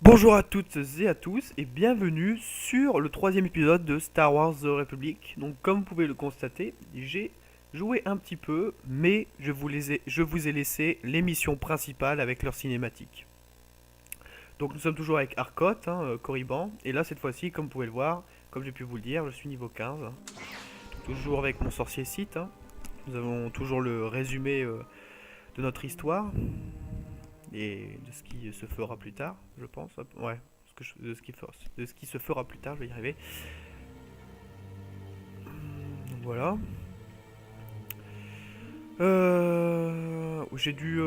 Bonjour à toutes et à tous et bienvenue sur le troisième épisode de Star Wars The Republic. Donc comme vous pouvez le constater, j'ai joué un petit peu, mais je vous ai laissé l'émission principale avec leur cinématique. Donc nous sommes toujours avec Arcot, Corriban, et là cette fois-ci, comme vous pouvez le voir, comme j'ai pu vous le dire, je suis niveau 15. Toujours avec mon sorcier Sith. Nous avons toujours le résumé de notre histoire et de ce qui se fera plus tard, je pense. Ouais, de ce qui se fera plus tard, je vais y arriver. Donc voilà. J'ai dû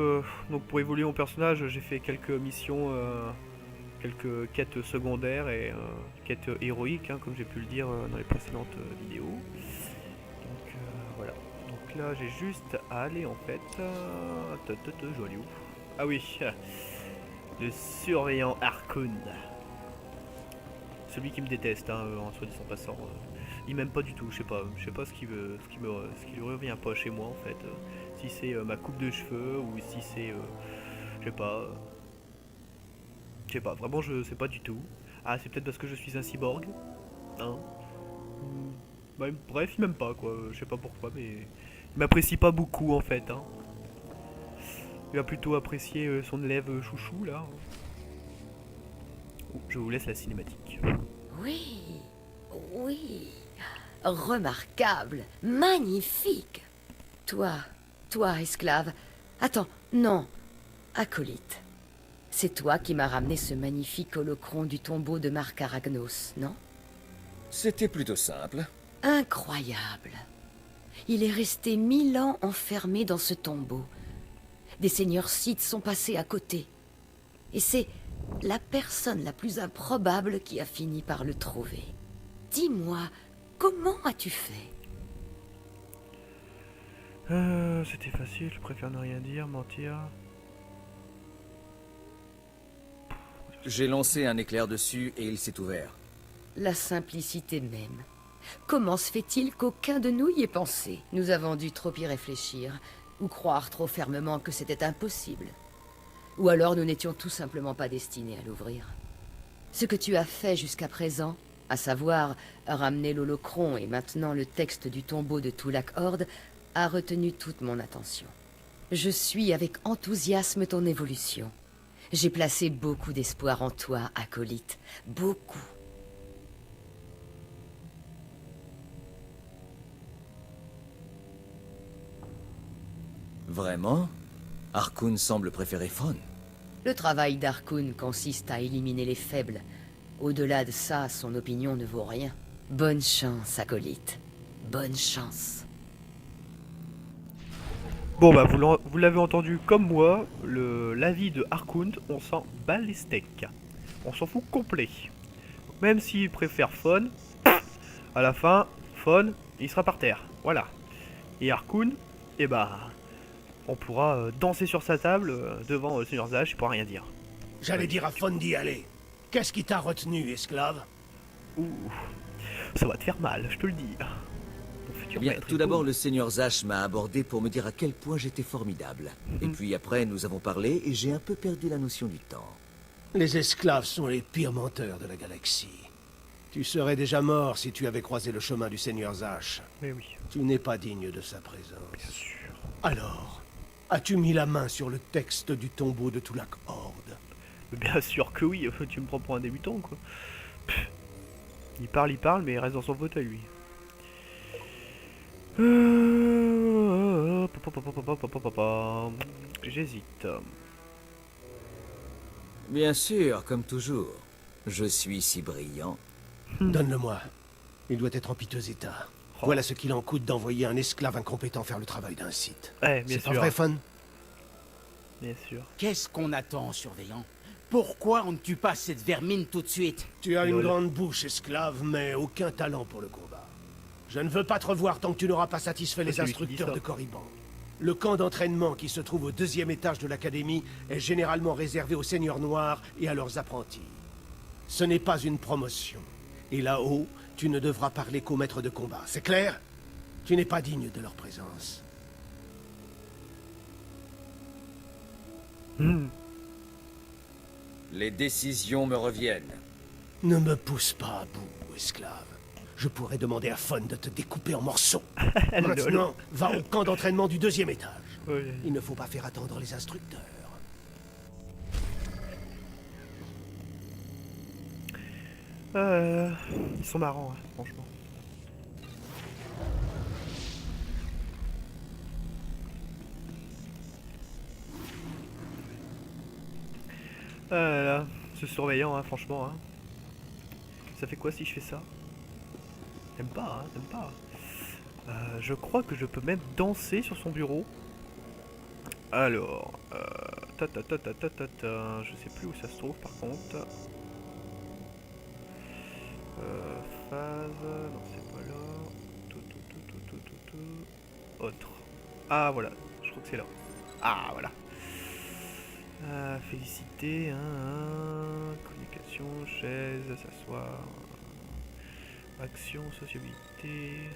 donc pour évoluer mon personnage, j'ai fait quelques missions, quelques quêtes secondaires et quêtes héroïques, comme j'ai pu le dire dans les précédentes vidéos. Donc voilà. Donc là, j'ai juste à aller en fait. Je vais aller où? Ah oui, le surveillant Harkoon. Celui qui me déteste, en soi disant passant. Il m'aime pas du tout, je sais pas ce qui lui revient pas chez moi en fait. Si c'est ma coupe de cheveux ou si c'est, je sais pas, vraiment je sais pas du tout. Ah, c'est peut-être parce que je suis un cyborg, hein. Bah, bref, il m'aime pas quoi, je sais pas pourquoi, mais il m'apprécie pas beaucoup en fait. Il va plutôt apprécier son élève chouchou là. Oh, je vous laisse la cinématique. Oui, oui. Remarquable, magnifique. Toi, toi, esclave. Attends, non, acolyte. C'est toi qui m'as ramené ce magnifique holocron du tombeau de Marc Aragnos, non? C'était plutôt simple. Incroyable. Il est resté 1000 ans enfermé dans ce tombeau. Des seigneurs Sith sont passés à côté. Et c'est la personne la plus improbable qui a fini par le trouver. Dis-moi, comment as-tu fait? C'était facile, je préfère ne rien dire, mentir. J'ai lancé un éclair dessus et il s'est ouvert. La simplicité même. Comment se fait-il qu'aucun de nous y ait pensé? Nous avons dû trop y réfléchir, ou croire trop fermement que c'était impossible. Ou alors nous n'étions tout simplement pas destinés à l'ouvrir. Ce que tu as fait jusqu'à présent, à savoir ramener l'holocron et maintenant le texte du tombeau de Tulak Horde, a retenu toute mon attention. Je suis avec enthousiasme ton évolution. J'ai placé beaucoup d'espoir en toi, acolyte. Beaucoup. Vraiment? Harkoon semble préférer Fawn. Le travail d'Harkoon consiste à éliminer les faibles. Au-delà de ça, son opinion ne vaut rien. Bonne chance, acolyte. Bonne chance. Bon bah vous l'avez entendu comme moi, l'avis de Harkoon, on s'en bat les steaks. On s'en fout complet. Même s'il préfère Fawn, à la fin, Fawn, il sera par terre. Voilà. Et Harkoon, eh bah, on pourra danser sur sa table devant le Seigneur Zach, il pourra rien dire. J'allais dire à Fon d'y aller. Qu'est-ce qui t'a retenu, esclave? Ouh, ça va te faire mal, je te le dis. Ton Eh futur bien, maître est tout d'abord, beau. le Seigneur Zash m'a abordé pour me dire à quel point j'étais formidable. Et puis après, nous avons parlé et j'ai un peu perdu la notion du temps. Les esclaves sont les pires menteurs de la galaxie. Tu serais déjà mort si tu avais croisé le chemin du Seigneur Zach. Mais oui, Tu n'es pas digne de sa présence. bien sûr. Alors, as-tu mis la main sur le texte du tombeau de Tulak Horde? Bien sûr que oui, tu me prends pour un débutant quoi. Pff, il parle, mais il reste dans son fauteuil lui. J'hésite. Bien sûr, comme toujours. Je suis si brillant. Donne-le-moi. Il doit être en piteux état. Oh. Voilà ce qu'il en coûte d'envoyer un esclave incompétent faire le travail d'un Sith. Ouais, bien C'est pas sûr. vrai, Fon? Bien sûr. Qu'est-ce qu'on attend, surveillant? Pourquoi on ne tue pas cette vermine tout de suite? Tu as une Lol. grande bouche, esclave, mais aucun talent pour le combat. Je ne veux pas te revoir tant que tu n'auras pas satisfait les c'est lui qui dit instructeurs ça. de Corriban. Le camp d'entraînement qui se trouve au 2e étage de l'académie est généralement réservé aux seigneurs noirs et à leurs apprentis. Ce n'est pas une promotion. Et là-haut, tu ne devras parler qu'aux maîtres de combat. C'est clair? Tu n'es pas digne de leur présence. Les décisions me reviennent. Ne me pousse pas à bout, esclave. Je pourrais demander à Fon de te découper en morceaux. Lol. Maintenant, va au camp d'entraînement du 2e étage. Ouais. Il ne faut pas faire attendre les instructeurs. Ils sont marrants, hein, franchement. Ah là là, ce surveillant, hein, franchement. Hein. Ça fait quoi si je fais ça? T'aimes pas, hein, t'aimes pas. Je crois que je peux même danser sur son bureau. Alors, je sais plus où ça se trouve par contre. Phase, non c'est pas là. Autre. Ah voilà, je crois que c'est là. Ah voilà. Félicité, communication, chaise, s'asseoir, action, sociabilité.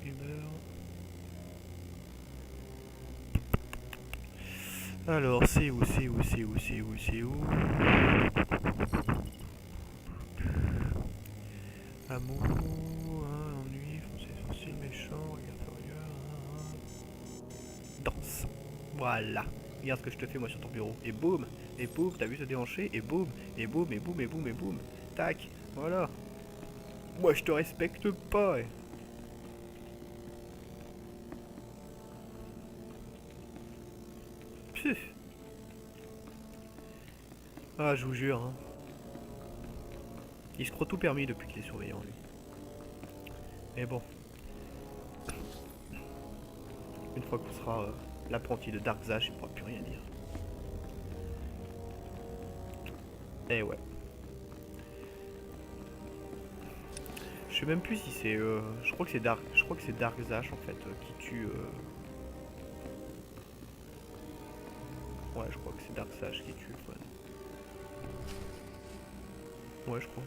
Humeur. Alors, c'est où? Amour, ennui, foncé, facile, méchant, regard intérieur, danse. Voilà. Regarde ce que je te fais moi sur ton bureau. Et boum, t'as vu se déhancher, et boum, et boum, et boum, et boum, et boum. Tac, voilà. Moi je te respecte pas. Pfff. Ah, je vous jure, hein. Il se croit tout permis depuis qu'il est surveillant, lui. Mais bon. Une fois qu'on sera l'apprenti de Darkzash, il ne pourra plus rien dire. Eh ouais. Je sais même plus si c'est... je crois que c'est Darkzash en fait qui tue... Ouais, je crois que c'est Darkzash qui tue Fon. Ouais, je crois.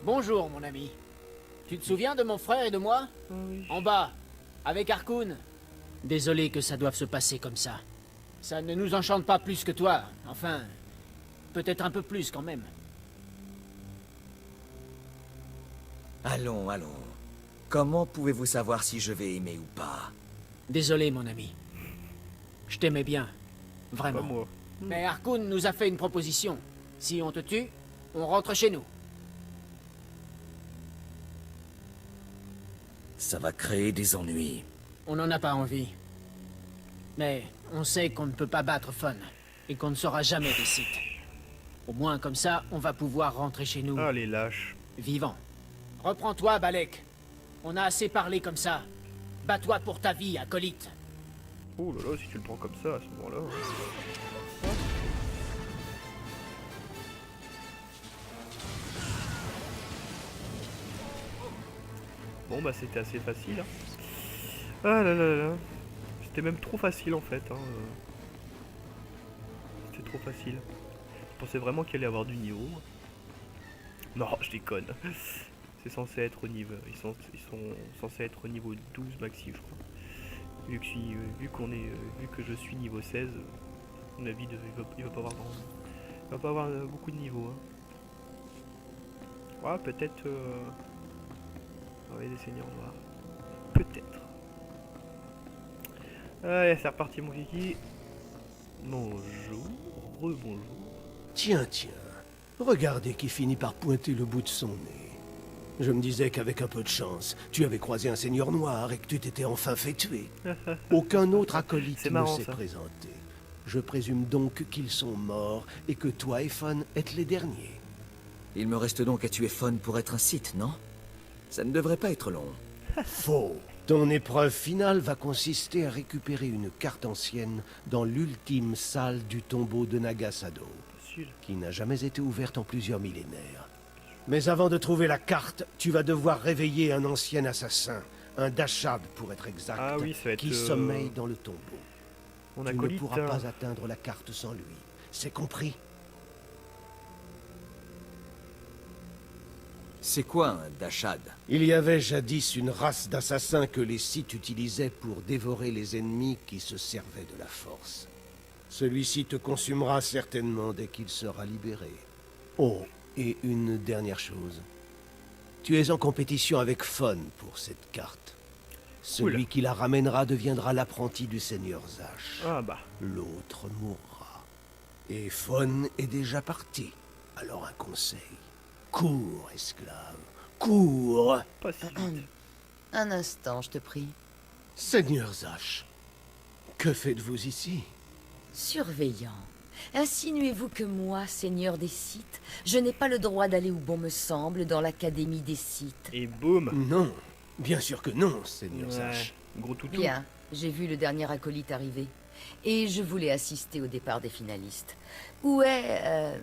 Bonjour, mon ami. Tu te souviens de mon frère et de moi? Oui. En bas, avec Harkoon. Désolé que ça doive se passer comme ça. Ça ne nous enchante pas plus que toi. Enfin, peut-être un peu plus quand même. Allons. Comment pouvez-vous savoir si je vais aimer ou pas? Désolé, mon ami. Je t'aimais bien. Pas Vraiment. moi. Mais Harkoon nous a fait une proposition. Si on te tue, on rentre chez nous. Ça va créer des ennuis. On n'en a pas envie. Mais on sait qu'on ne peut pas battre Fon. Et qu'on ne saura jamais des sites. Au moins comme ça, on va pouvoir rentrer chez nous Ah, les lâches. vivants. Reprends-toi, Balek. On a assez parlé comme ça. Bats-toi pour ta vie, acolyte. Oh là là, si tu le prends comme ça à ce moment-là. Bon bah c'était assez facile. Hein. Ah là là là. C'était même trop facile en fait. Hein. C'était trop facile. Je pensais vraiment qu'il allait avoir du niveau. Non, je déconne. C'est censé être au niveau. Ils sont censés être au niveau 12 maxi, je crois. Vu que je suis niveau 16, à mon avis, il va pas avoir beaucoup de niveaux. Hein. Ouais, peut-être. Ouais, des seigneurs noirs. Peut-être. Allez, c'est reparti, mon kiki. Bonjour. Rebonjour. Tiens. Regardez qui finit par pointer le bout de son nez. Je me disais qu'avec un peu de chance, tu avais croisé un seigneur noir et que tu t'étais enfin fait tuer. Aucun autre acolyte C'est ne marrant, s'est ça. présenté. Je présume donc qu'ils sont morts et que toi et Fon êtes les derniers. Il me reste donc à tuer Fon pour être un Sith, non? Ça ne devrait pas être long. Faux. Ton épreuve finale va consister à récupérer une carte ancienne dans l'ultime salle du tombeau de Nagasado, Facile. qui n'a jamais été ouverte en plusieurs millénaires. Mais avant de trouver la carte, tu vas devoir réveiller un ancien assassin, un Dashad pour être exact, Ah oui, ça va être, qui sommeille dans le tombeau. On Tu ne acolyte. pourras pas atteindre la carte sans lui. C'est compris? C'est quoi un Dashad? Il y avait jadis une race d'assassins que les Sith utilisaient pour dévorer les ennemis qui se servaient de la force. Celui-ci te consumera certainement dès qu'il sera libéré. Oh, et une dernière chose. Tu es en compétition avec Fon pour cette carte. Celui Oula. qui la ramènera deviendra l'apprenti du Seigneur Zash. Ah bah. L'autre mourra. Et Fon est déjà parti. Alors un conseil. Cours, esclave. Cours. Pas si vite. Un instant, je te prie. Seigneur Zash, que faites-vous ici? Surveillant. Insinuez-vous que moi, seigneur des Sith, je n'ai pas le droit d'aller où bon me semble dans l'académie des Sith? Et boum. Non, bien sûr que non, Seigneur Ouais, Zash. gros toutou. Bien, j'ai vu le dernier acolyte arriver. Et je voulais assister au départ des finalistes. Où est...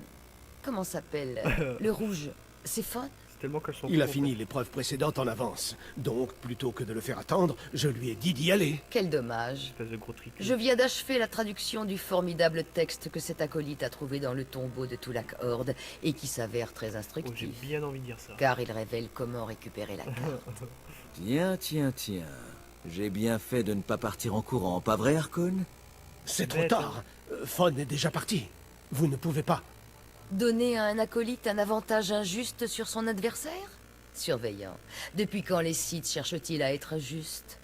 comment s'appelle le rouge? C'est Fon? C'est tellement qu'elles sont Il a trop, fini l'épreuve précédente en avance. Donc, plutôt que de le faire attendre, je lui ai dit d'y aller. Quel dommage. espèce de gros trick. Je viens d'achever la traduction du formidable texte que cet acolyte a trouvé dans le tombeau de Tulak Horde et qui s'avère très Oh, j'ai instructif, bien envie de dire ça. car il révèle comment récupérer la carte. Tiens. J'ai bien fait de ne pas partir en courant, pas vrai, Harkon? C'est trop Bête, tard. Fon est déjà parti. Vous ne pouvez pas. Donner à un acolyte un avantage injuste sur son adversaire? Surveillant. Depuis quand les Sith cherchent-ils à être justes?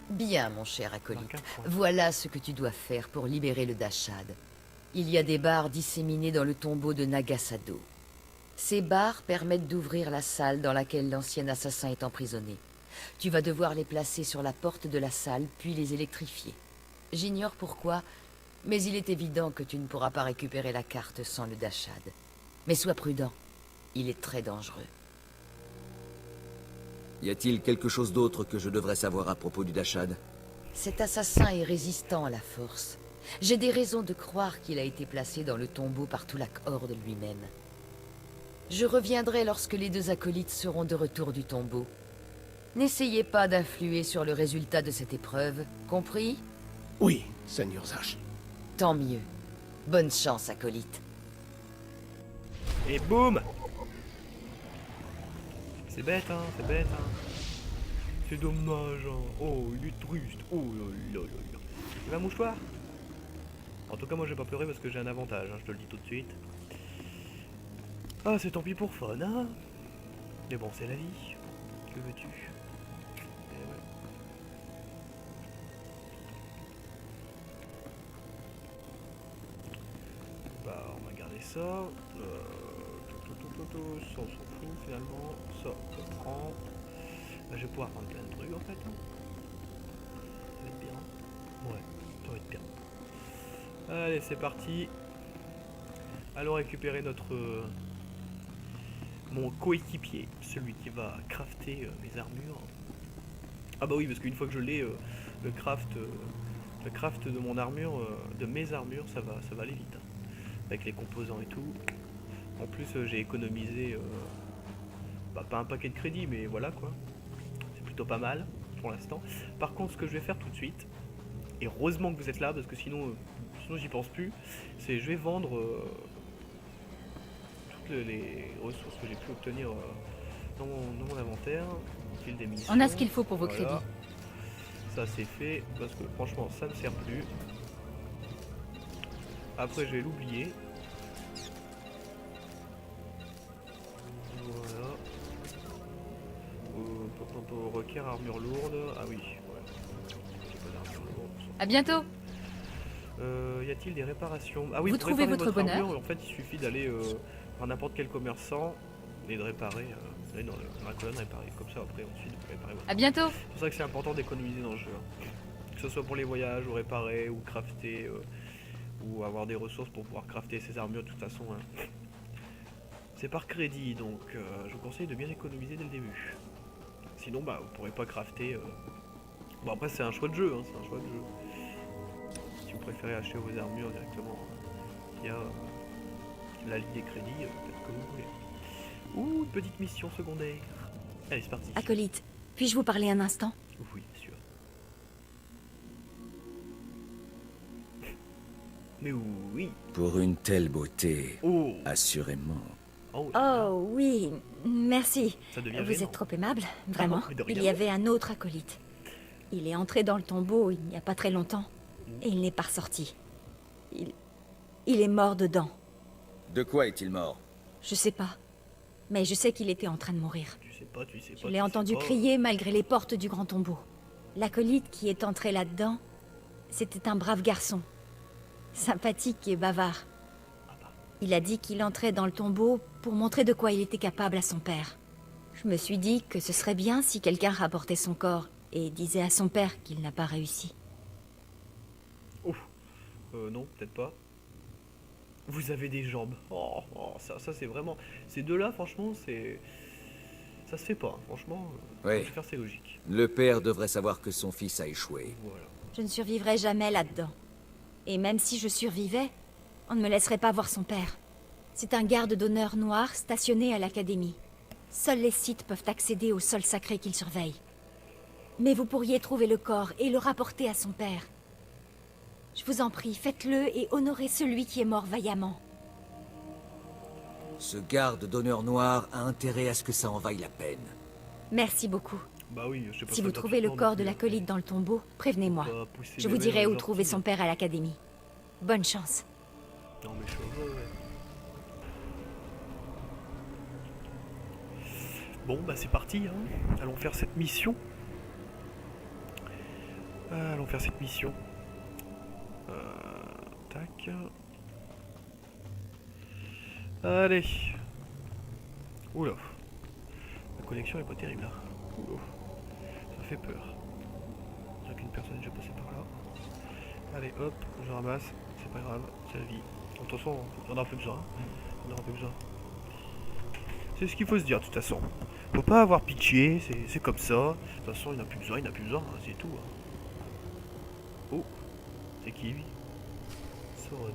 Bien, mon cher acolyte. Marque un point. Voilà ce que tu dois faire pour libérer le Dashad. Il y a des barres disséminées dans le tombeau de Nagasado. Ces barres permettent d'ouvrir la salle dans laquelle l'ancien assassin est emprisonné. Tu vas devoir les placer sur la porte de la salle, puis les électrifier. J'ignore pourquoi, mais il est évident que tu ne pourras pas récupérer la carte sans le Dashad. Mais sois prudent, il est très dangereux. Y a-t-il quelque chose d'autre que je devrais savoir à propos du Dashad? Cet assassin est résistant à la force. J'ai des raisons de croire qu'il a été placé dans le tombeau par Tulak Horde lui-même. Je reviendrai lorsque les deux acolytes seront de retour du tombeau. N'essayez pas d'influer sur le résultat de cette épreuve, compris? Oui, Seigneur Zash. Tant mieux. Bonne chance, acolyte. Et boum. C'est bête, hein, c'est bête, hein. C'est dommage, hein. Oh, il est triste. Oh là là là là. Il va un mouchoir? En tout cas, moi, j'ai pas pleuré parce que j'ai un avantage, hein, je te le dis tout de suite. Ah, c'est tant pis pour Fun, hein. Mais bon, c'est la vie. Que veux-tu? Eh ouais. Bah, on va garder ça. Ça, on s'en fout finalement. Ça, on prend. Bah, je vais pouvoir prendre plein de trucs en fait. Hein. Ça va être bien. Ouais, ça va être bien. Allez, c'est parti. Allons récupérer notre mon coéquipier, celui qui va crafter mes armures. Ah bah oui, parce qu'une fois que je l'ai, le craft de mon armure, de mes armures, ça va aller vite. Hein. Avec les composants et tout. En plus, j'ai économisé, bah, pas un paquet de crédits, mais voilà quoi. C'est plutôt pas mal pour l'instant. Par contre, ce que je vais faire tout de suite, et heureusement que vous êtes là, parce que sinon j'y pense plus, c'est je vais vendre toutes les ressources que j'ai pu obtenir dans mon inventaire, au fil des missions. On a ce qu'il faut pour vos Voilà. crédits. Ça c'est fait, parce que franchement ça me sert plus. Après je vais l'oublier. Voilà. Requiert armure lourde. Ah oui, ouais. J'ai pas d'armure lourde. À bientôt. Y a-t-il des réparations? Ah oui, Vous pour trouvez réparer votre bonheur armure, en fait, il suffit d'aller par n'importe quel commerçant et de réparer. Vous allez dans la colonne réparer. Comme ça, après, ensuite, vous réparez votre. À bientôt. C'est pour ça que c'est important d'économiser dans le jeu. Hein. Que ce soit pour les voyages, ou réparer, ou crafter, ou avoir des ressources pour pouvoir crafter ses armures. De toute façon, hein. C'est par crédit, donc je vous conseille de bien économiser dès le début. Sinon, bah, vous pourrez pas crafter. Bon, après, c'est un choix de jeu. Hein, c'est un choix de jeu. Si vous préférez acheter vos armures directement via la ligne des crédits, peut-être que vous voulez. Ouh, une petite mission secondaire. Allez, c'est parti. Acolyte, puis-je vous parler un instant? Oui, bien sûr. Mais oui. Pour une telle beauté, Oh, assurément. Oh, c'est bien. Oh oui, merci. Ça devient Vous gênant. êtes trop aimable, vraiment. mais de rien. Il y avait un autre acolyte. Il est entré dans le tombeau il n'y a pas très longtemps. Et il n'est pas ressorti. Il est mort dedans. De quoi est-il mort? Je sais pas. Mais je sais qu'il était en train de mourir. Tu sais pas, tu sais pas. Je tu l'ai sais entendu pas. crier malgré les portes du grand tombeau. L'acolyte qui est entré là-dedans, c'était un brave garçon. Sympathique et bavard. Il a dit qu'il entrait dans le tombeau pour montrer de quoi il était capable à son père. Je me suis dit que ce serait bien si quelqu'un rapportait son corps et disait à son père qu'il n'a pas réussi. Non, peut-être pas. Vous avez des jambes. Ça c'est vraiment... Ces deux-là, franchement, c'est... Ça se fait pas, hein. Franchement. Oui. Faire, c'est logique. Le père devrait savoir que son fils a échoué. Voilà. Je ne survivrai jamais là-dedans. Et même si je survivais, on ne me laisserait pas voir son père. C'est un garde d'honneur noir stationné à l'académie. Seuls les Sith peuvent accéder au sol sacré qu'il surveille. Mais vous pourriez trouver le corps et le rapporter à son père. Je vous en prie, faites-le et honorez celui qui est mort vaillamment. Ce garde d'honneur noir a intérêt à ce que ça en vaille la peine. Merci beaucoup. Bah oui, je sais pas. Si vous trouvez le corps de l'acolyte dans le tombeau, prévenez-moi. Je vous dirai où trouver son père à l'académie. Bonne chance. Non mais je... ouais. Bon bah c'est parti, hein. Allons faire cette mission. Allons faire cette mission. Tac. Allez. Oula. La connexion est pas terrible là. Oula. Ça fait peur. Il n'y a qu'une personne déjà passée par là. Allez hop, je ramasse. C'est pas grave, c'est la vie. De toute façon, on en a plus besoin. On en a plus besoin. C'est ce qu'il faut se dire de toute façon. Faut pas avoir pitié, c'est comme ça. De toute façon, il n'a plus besoin, hein, c'est tout. Hein. Oh, c'est qui lui? Sauron.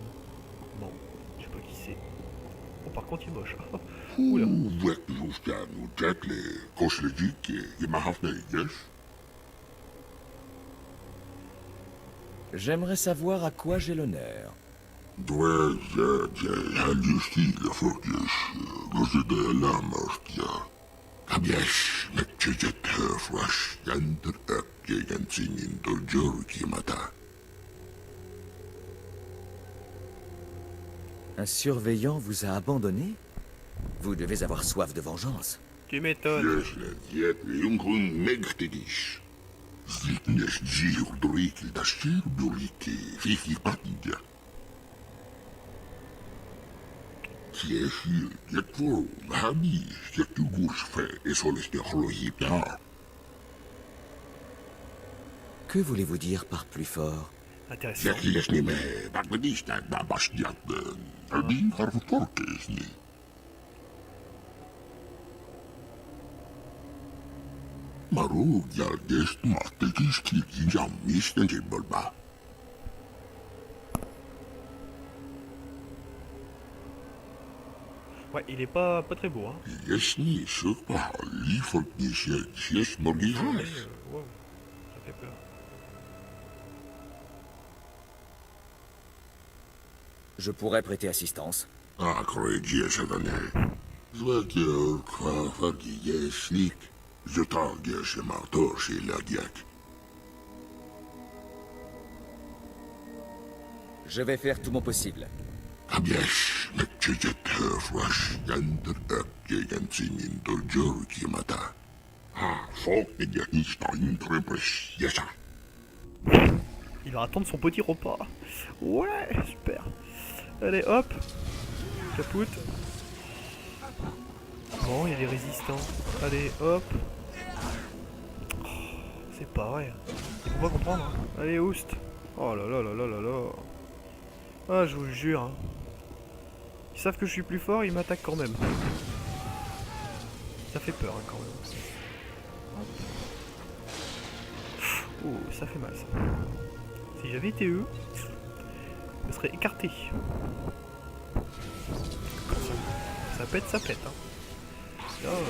Bon, je sais pas qui c'est. Oh, par contre, il est moche. Oula. J'aimerais savoir à quoi j'ai l'honneur. Un surveillant vous a abandonné? Vous devez avoir soif de vengeance. Tu m'étonnes. Que voulez-vous dire par plus fort? Intéressant. Ouais, il est pas très beau, hein. Ouais, ça fait peur. Je pourrais prêter assistance. Je vais faire tout mon possible. Il va attendre son petit repas. Ouais, super. Allez, hop. Capoute. Bon, il y a des résistants. Allez, hop. Oh, c'est pas vrai. Ils vont pas comprendre. Hein. Allez, oust. Oh là là là là là là. Ah, je vous jure. Hein. Ils savent que je suis plus fort, ils m'attaquent quand même. Ça fait peur, hein, quand même. Oh, ça fait mal, ça. Si j'avais été eux, je me serais écarté. Ça pète, ça pète. Hein. Oh.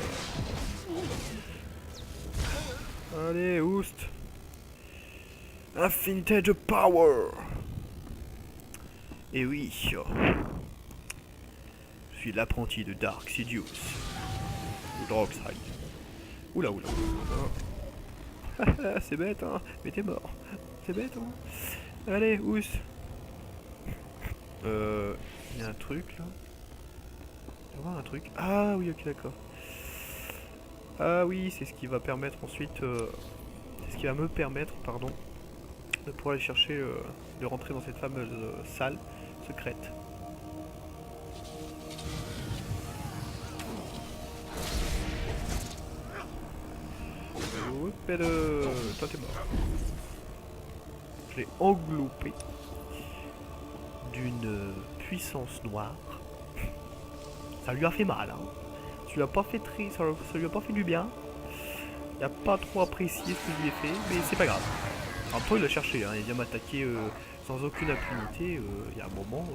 Allez, oust. Infinité de power. Et oui. Je suis l'apprenti de Dark Sidious. Ou Darkseid. Oula, oula, oula. C'est bête, hein. Mais t'es mort. C'est bête, hein. Allez, ous. Il y a un truc, là. Il va y avoir un truc. Ah oui, ok, d'accord. Ah oui, c'est ce qui va permettre ensuite... c'est ce qui va me permettre, pardon, de pouvoir aller chercher... de rentrer dans cette fameuse salle secrète. Toi t'es mort. Je l'ai englobé d'une puissance noire. Ça lui a fait mal, hein. Ça lui a pas fait ça lui a pas fait du bien. Il a pas trop apprécié ce que je lui ai fait, mais c'est pas grave. Après il a cherché, hein. Il vient m'attaquer sans aucune impunité. Il y a un moment,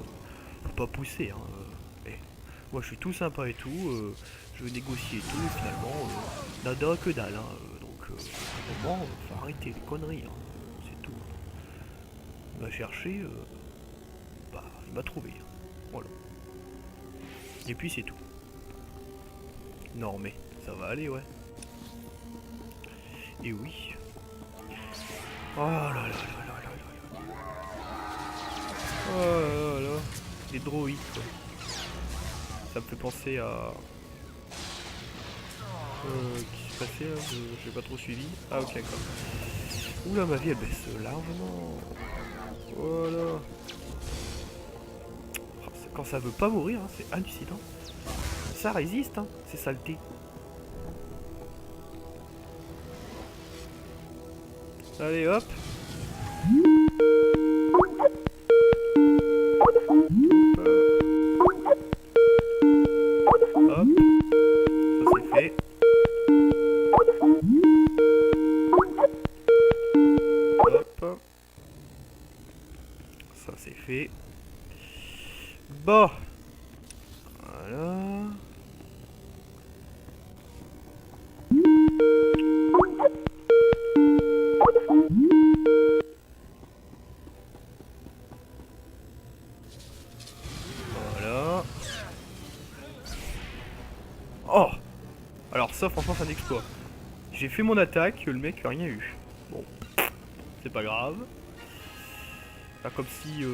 faut pas pousser, hein. Moi je suis tout sympa et tout, je veux négocier et tout, et finalement, nada que dalle, hein. Donc à un moment, faut arrêter les conneries, hein. C'est tout. Il m'a cherché, bah il m'a trouvé, hein. Voilà. Et puis c'est tout. Non mais, ça va aller, ouais. Et oui. Oh là là là là là là. Oh là là là. Les droïdes, quoi. Ça me fait penser à... Qu'est-ce qui s'est passé là? J'ai pas trop suivi. Ah ok, d'accord. Oula, ma vie elle baisse largement. Voilà. Quand ça veut pas mourir, hein, c'est hallucinant. Ça résiste, hein, ces saletés. Allez hop. Hop. Ça c'est fait. Hop. Ça c'est fait. Bon. Voilà. Voilà. Oh! Alors ça franchement c'est un exploit. J'ai fait mon attaque, le mec a rien eu. Bon. C'est pas grave. Pas comme si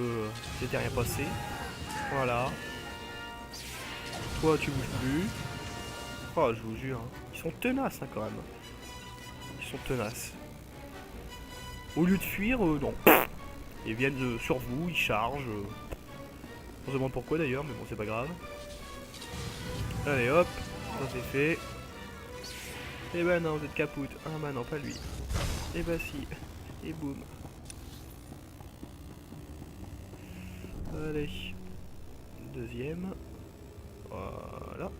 c'était rien passé. Voilà. Toi tu bouges plus. Oh je vous jure. Ils sont tenaces hein, quand même. Ils sont tenaces. Au lieu de fuir, non. Ils viennent sur vous, ils chargent. On se demande pourquoi d'ailleurs, mais bon c'est pas grave. Allez hop, ça c'est fait. Et bah non, vous êtes capoute. Ah bah non, pas lui. Et bah si. Et boum. Allez. Deuxième. Voilà.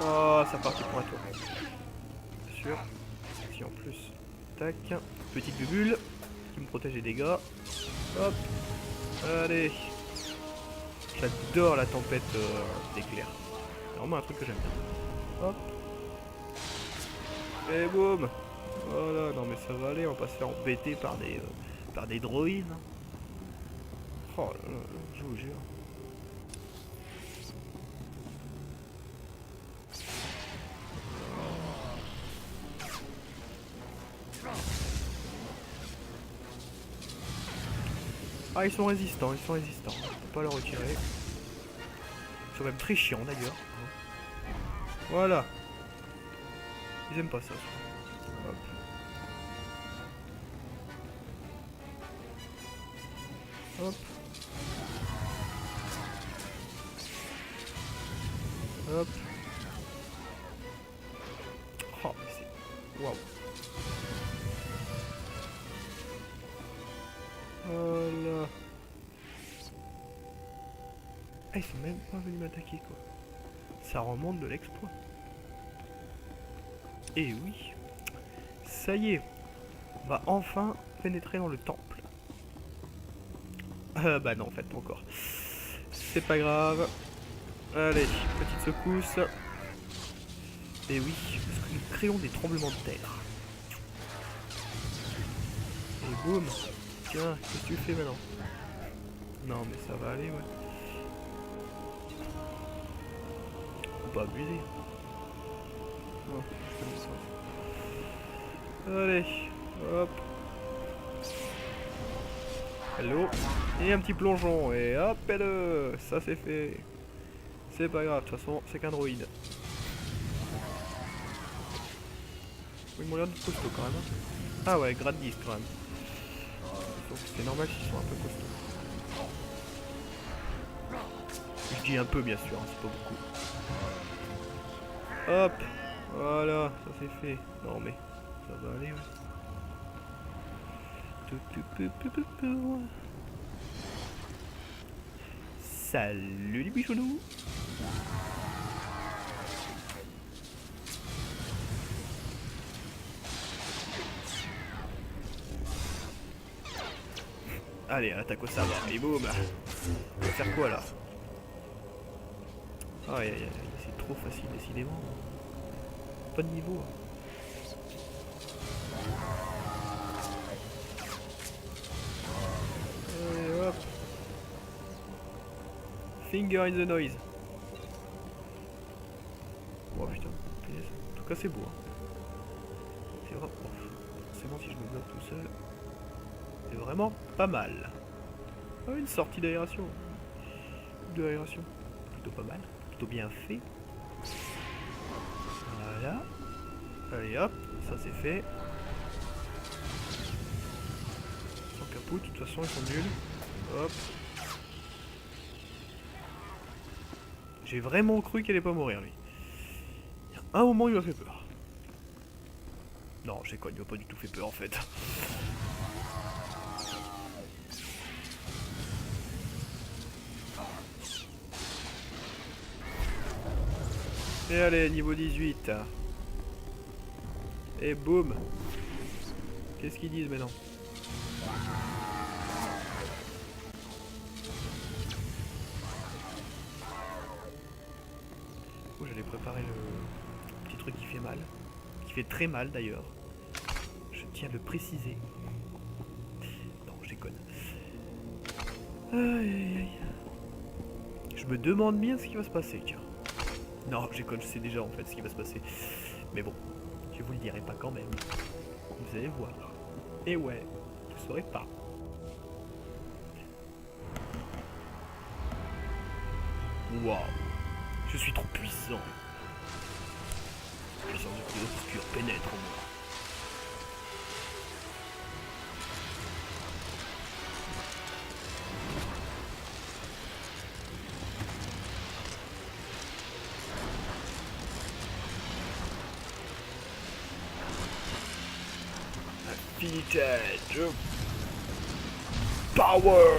Oh, ça partit pour un tour. Bien sûr. Si en plus. Tac. Petite bubule. Qui me protège des dégâts. Hop. Allez. J'adore la tempête d'éclairs. C'est vraiment un truc que j'aime bien. Hop. Et boum. Voilà, non mais ça va aller, on va pas se faire embêter par des droïdes. Oh là là, je vous jure. Ah ils sont résistants, ils sont résistants. On peut pas leur retirer. Ils sont même très chiants d'ailleurs. Voilà. Ils aiment pas ça. Hop. Hop. Hop. Oh, mais c'est... Waouh. Voilà. Ah, ils sont même pas venus m'attaquer, quoi. Ça remonte de l'exploit. Et oui. Ça y est. On va enfin pénétrer dans le temple. Bah non, en fait, pas encore. C'est pas grave. Allez, petite secousse. Et oui, parce que nous créons des tremblements de terre. Et boum. Tiens, qu'est-ce que tu fais maintenant? Non mais ça va aller, ouais. Faut pas abuser. Oh, je fais ça. Allez, hop. Hello. Et un petit plongeon, et hop, et le... Ça c'est fait. C'est pas grave, de toute façon, c'est qu'un droïde. Ils m'ont l'air de costaud quand même. Hein. Ah ouais, grade 10 quand même. Donc c'est normal s'ils sont un peu costauds. Je dis un peu bien sûr, hein, c'est pas beaucoup. Hop, voilà, ça c'est fait. Non mais, ça va aller, ouais. Salut les bichounous. Allez, attaque au sabre, et boum. On va faire quoi là? Aïe aïe aïe, c'est trop facile décidément. Pas de niveau. Allez hop. Finger in the noise. Oh putain, punaise. En tout cas c'est beau. Hein. C'est vraiment... Forcément si je me bloque tout seul. C'est vraiment pas mal. Oh, une sortie d'aération. D'aération. Plutôt pas mal. Plutôt bien fait. Voilà. Allez hop, ça c'est fait. Sans capot, de toute façon ils sont nuls. Hop. J'ai vraiment cru qu'il allait pas mourir lui. Il y a un moment il m'a fait peur. Non, je déconne, il m'a pas du tout fait peur en fait. Et allez, niveau 18. Et boum. Qu'est-ce qu'ils disent maintenant? Oh, j'allais préparer le petit truc qui fait mal. Qui fait très mal d'ailleurs. Je tiens à le préciser. Non, je déconne. Aïe aïe aïe. Je me demande bien ce qui va se passer, tiens. Non, je sais déjà en fait ce qui va se passer. Mais bon, je vous le dirai pas quand même. Vous allez voir. Et ouais, vous saurez pas. Waouh, je suis trop puissant. La puissance du plus obscur pénètre en moi. Infinité power.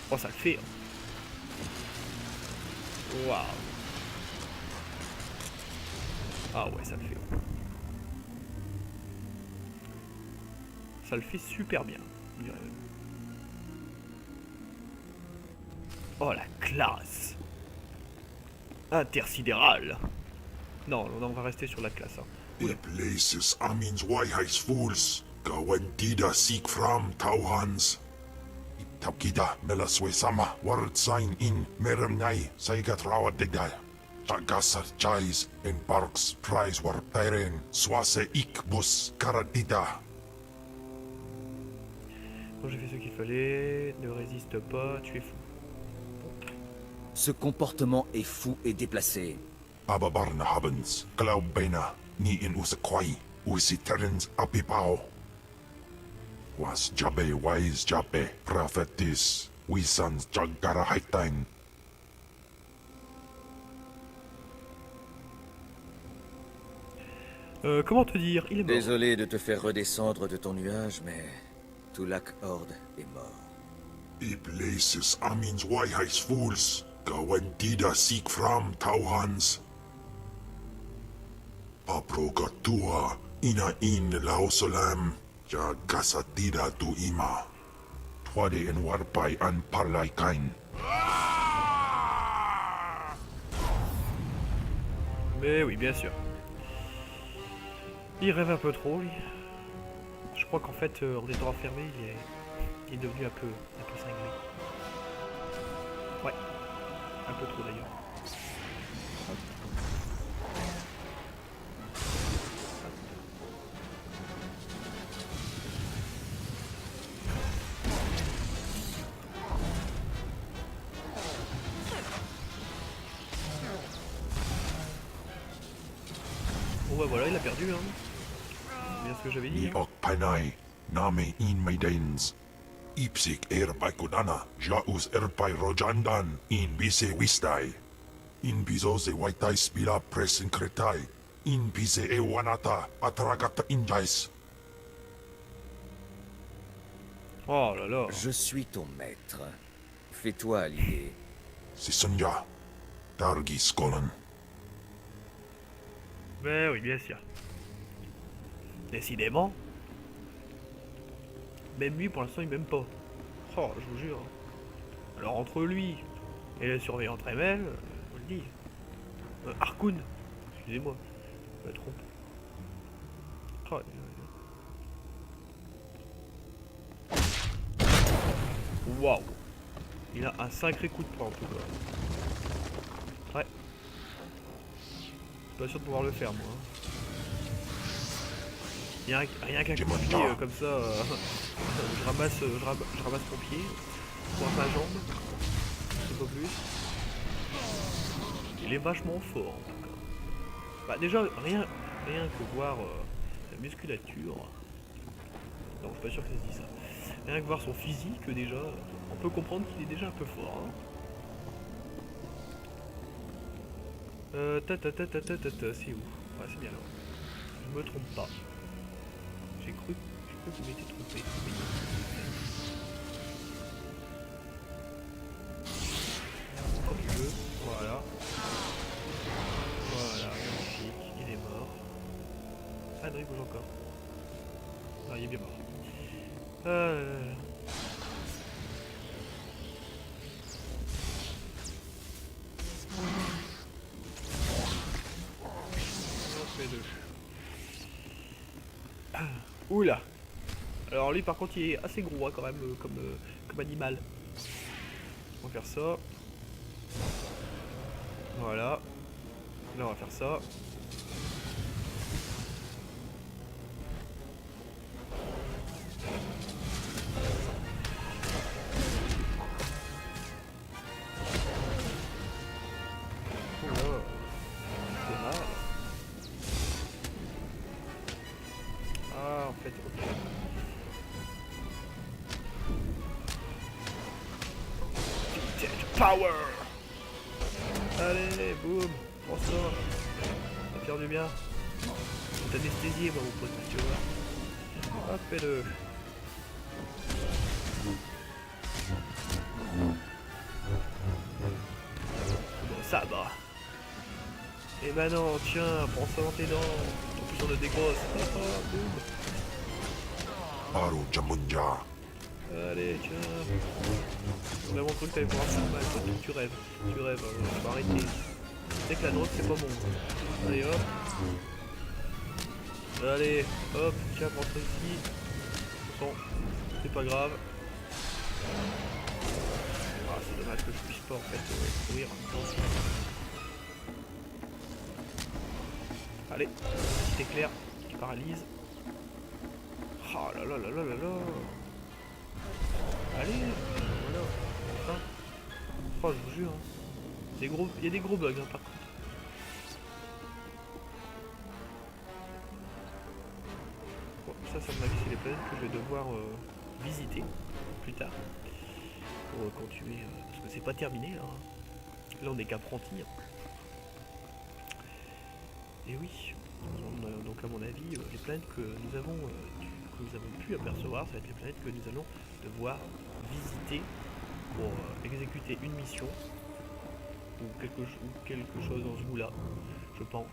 Oh ça le fait. Waouh. Ah ouais ça le fait. Ça le fait super bien. Je dirais même. Oh la classe. Intersidéral. Non, on va rester sur la classe. Hein. The places Amin's Waiheis fools, Gawentida seek from Tauhans. Tapkida Melaswe Sama, Ward sign in Meremnai, Saigat Rawadigdal. Chagasar Chais, and Parks Prize war Tairen, Swase Ikbus Karadida. Bon, j'ai fait ce qu'il fallait. Ne résiste pas, tu es fou. Ce comportement est fou et déplacé. Ababarna Habens, Glaubena, Ni in Usakwai, Usi Terens Apipao. Was Jabe wise Jabe, prophetis, Wisans Jagara Haitain. Comment te dire, il est mort. Désolé de te faire redescendre de ton nuage, mais Tulak Horde est mort. The places Amin's Waiheis fools, Gawentida seek from Tauhans. Aprogatua, ina in lausolam, Jagasatida tu ima. Twade en warpai an parlaikain. Mais oui, bien sûr. Il rêve un peu trop, lui. Je crois qu'en fait, en étant enfermé, Il est devenu un peu cinglé. Ouais, un peu trop d'ailleurs. Bon bah voilà, il a perdu hein. C'est bien ce que j'avais dit. Ni ok panai, name in maidens. Ipsik erpai kunana, jaus erpai rojandan, in bise wistai. In bizose waitai spila presin kretai, in bise ewanata, atragata injais. Oh là là. Je suis ton maître. Fais-toi à l'idée. C'est Sonja, Dargis Golan. Ben oui, bien sûr. Décidément. Même lui, pour l'instant, il m'aime pas. Oh, je vous jure. Alors, entre lui et la surveillante Remel, je vous le dis. Harkoun, excusez-moi, je me trompe. Oh, waouh. Il a un sacré coup de poing en tout cas. Ouais. Pas sûr de pouvoir le faire moi. Rien qu'un coup de pied comme ça, je ramasse mon pied, pour ma jambe, c'est pas plus. Il est vachement fort en tout cas. Bah déjà rien que voir sa musculature. Non, je suis pas sûr que ça se dise ça. Rien que voir son physique déjà, on peut comprendre qu'il est déjà un peu fort. Hein. C'est où? Ouais, c'est bien là. Je me trompe pas. J'ai cru que vous m'étiez trompé. Oui. Hop, voilà. Voilà, magnifique. Il est mort. Ah non, il bouge encore. Ah, il est bien mort. Oula. Alors lui par contre il est assez gros hein, quand même comme animal. On va faire ça. Voilà. Là on va faire ça. Oula. C'est mal. Ah en fait ok. Power. Allez, boum, prends ça. Ça va faire du bien. C'est anesthésié moi mon pote, tu vois. Hop, fais-le. Bon, ça va. Et maintenant, tiens, prends ça dans tes dents. En plus on a des grosses. Ah, boum. Aru Jamunja. Allez, tiens. J'ai vraiment cru que t'allais pouvoir faire mal, toi, tu rêves. Tu rêves, faut arrêter. Tu sais que la drogue c'est pas bon. Allez hop. Allez, hop, tiens, prends ça ici. Bon, c'est pas grave. Ah, c'est dommage que je puisse pas en fait courir en même temps. Allez, petit éclair qui paralyse. Oh là là là là là là. Allez, voilà. Enfin. Oh, je vous jure. Hein. Il y a des gros bugs hein, par contre. Bon, ça à mon avis c'est les planètes que je vais devoir visiter plus tard. Pour continuer. Parce que c'est pas terminé là. Hein. Là on est qu'apprentis. Hein. Et oui. Donc à mon avis, les planètes que nous avons pu apercevoir, ça va être les planètes que nous allons devoir visiter pour exécuter une mission ou quelque chose dans ce goût-là, je pense.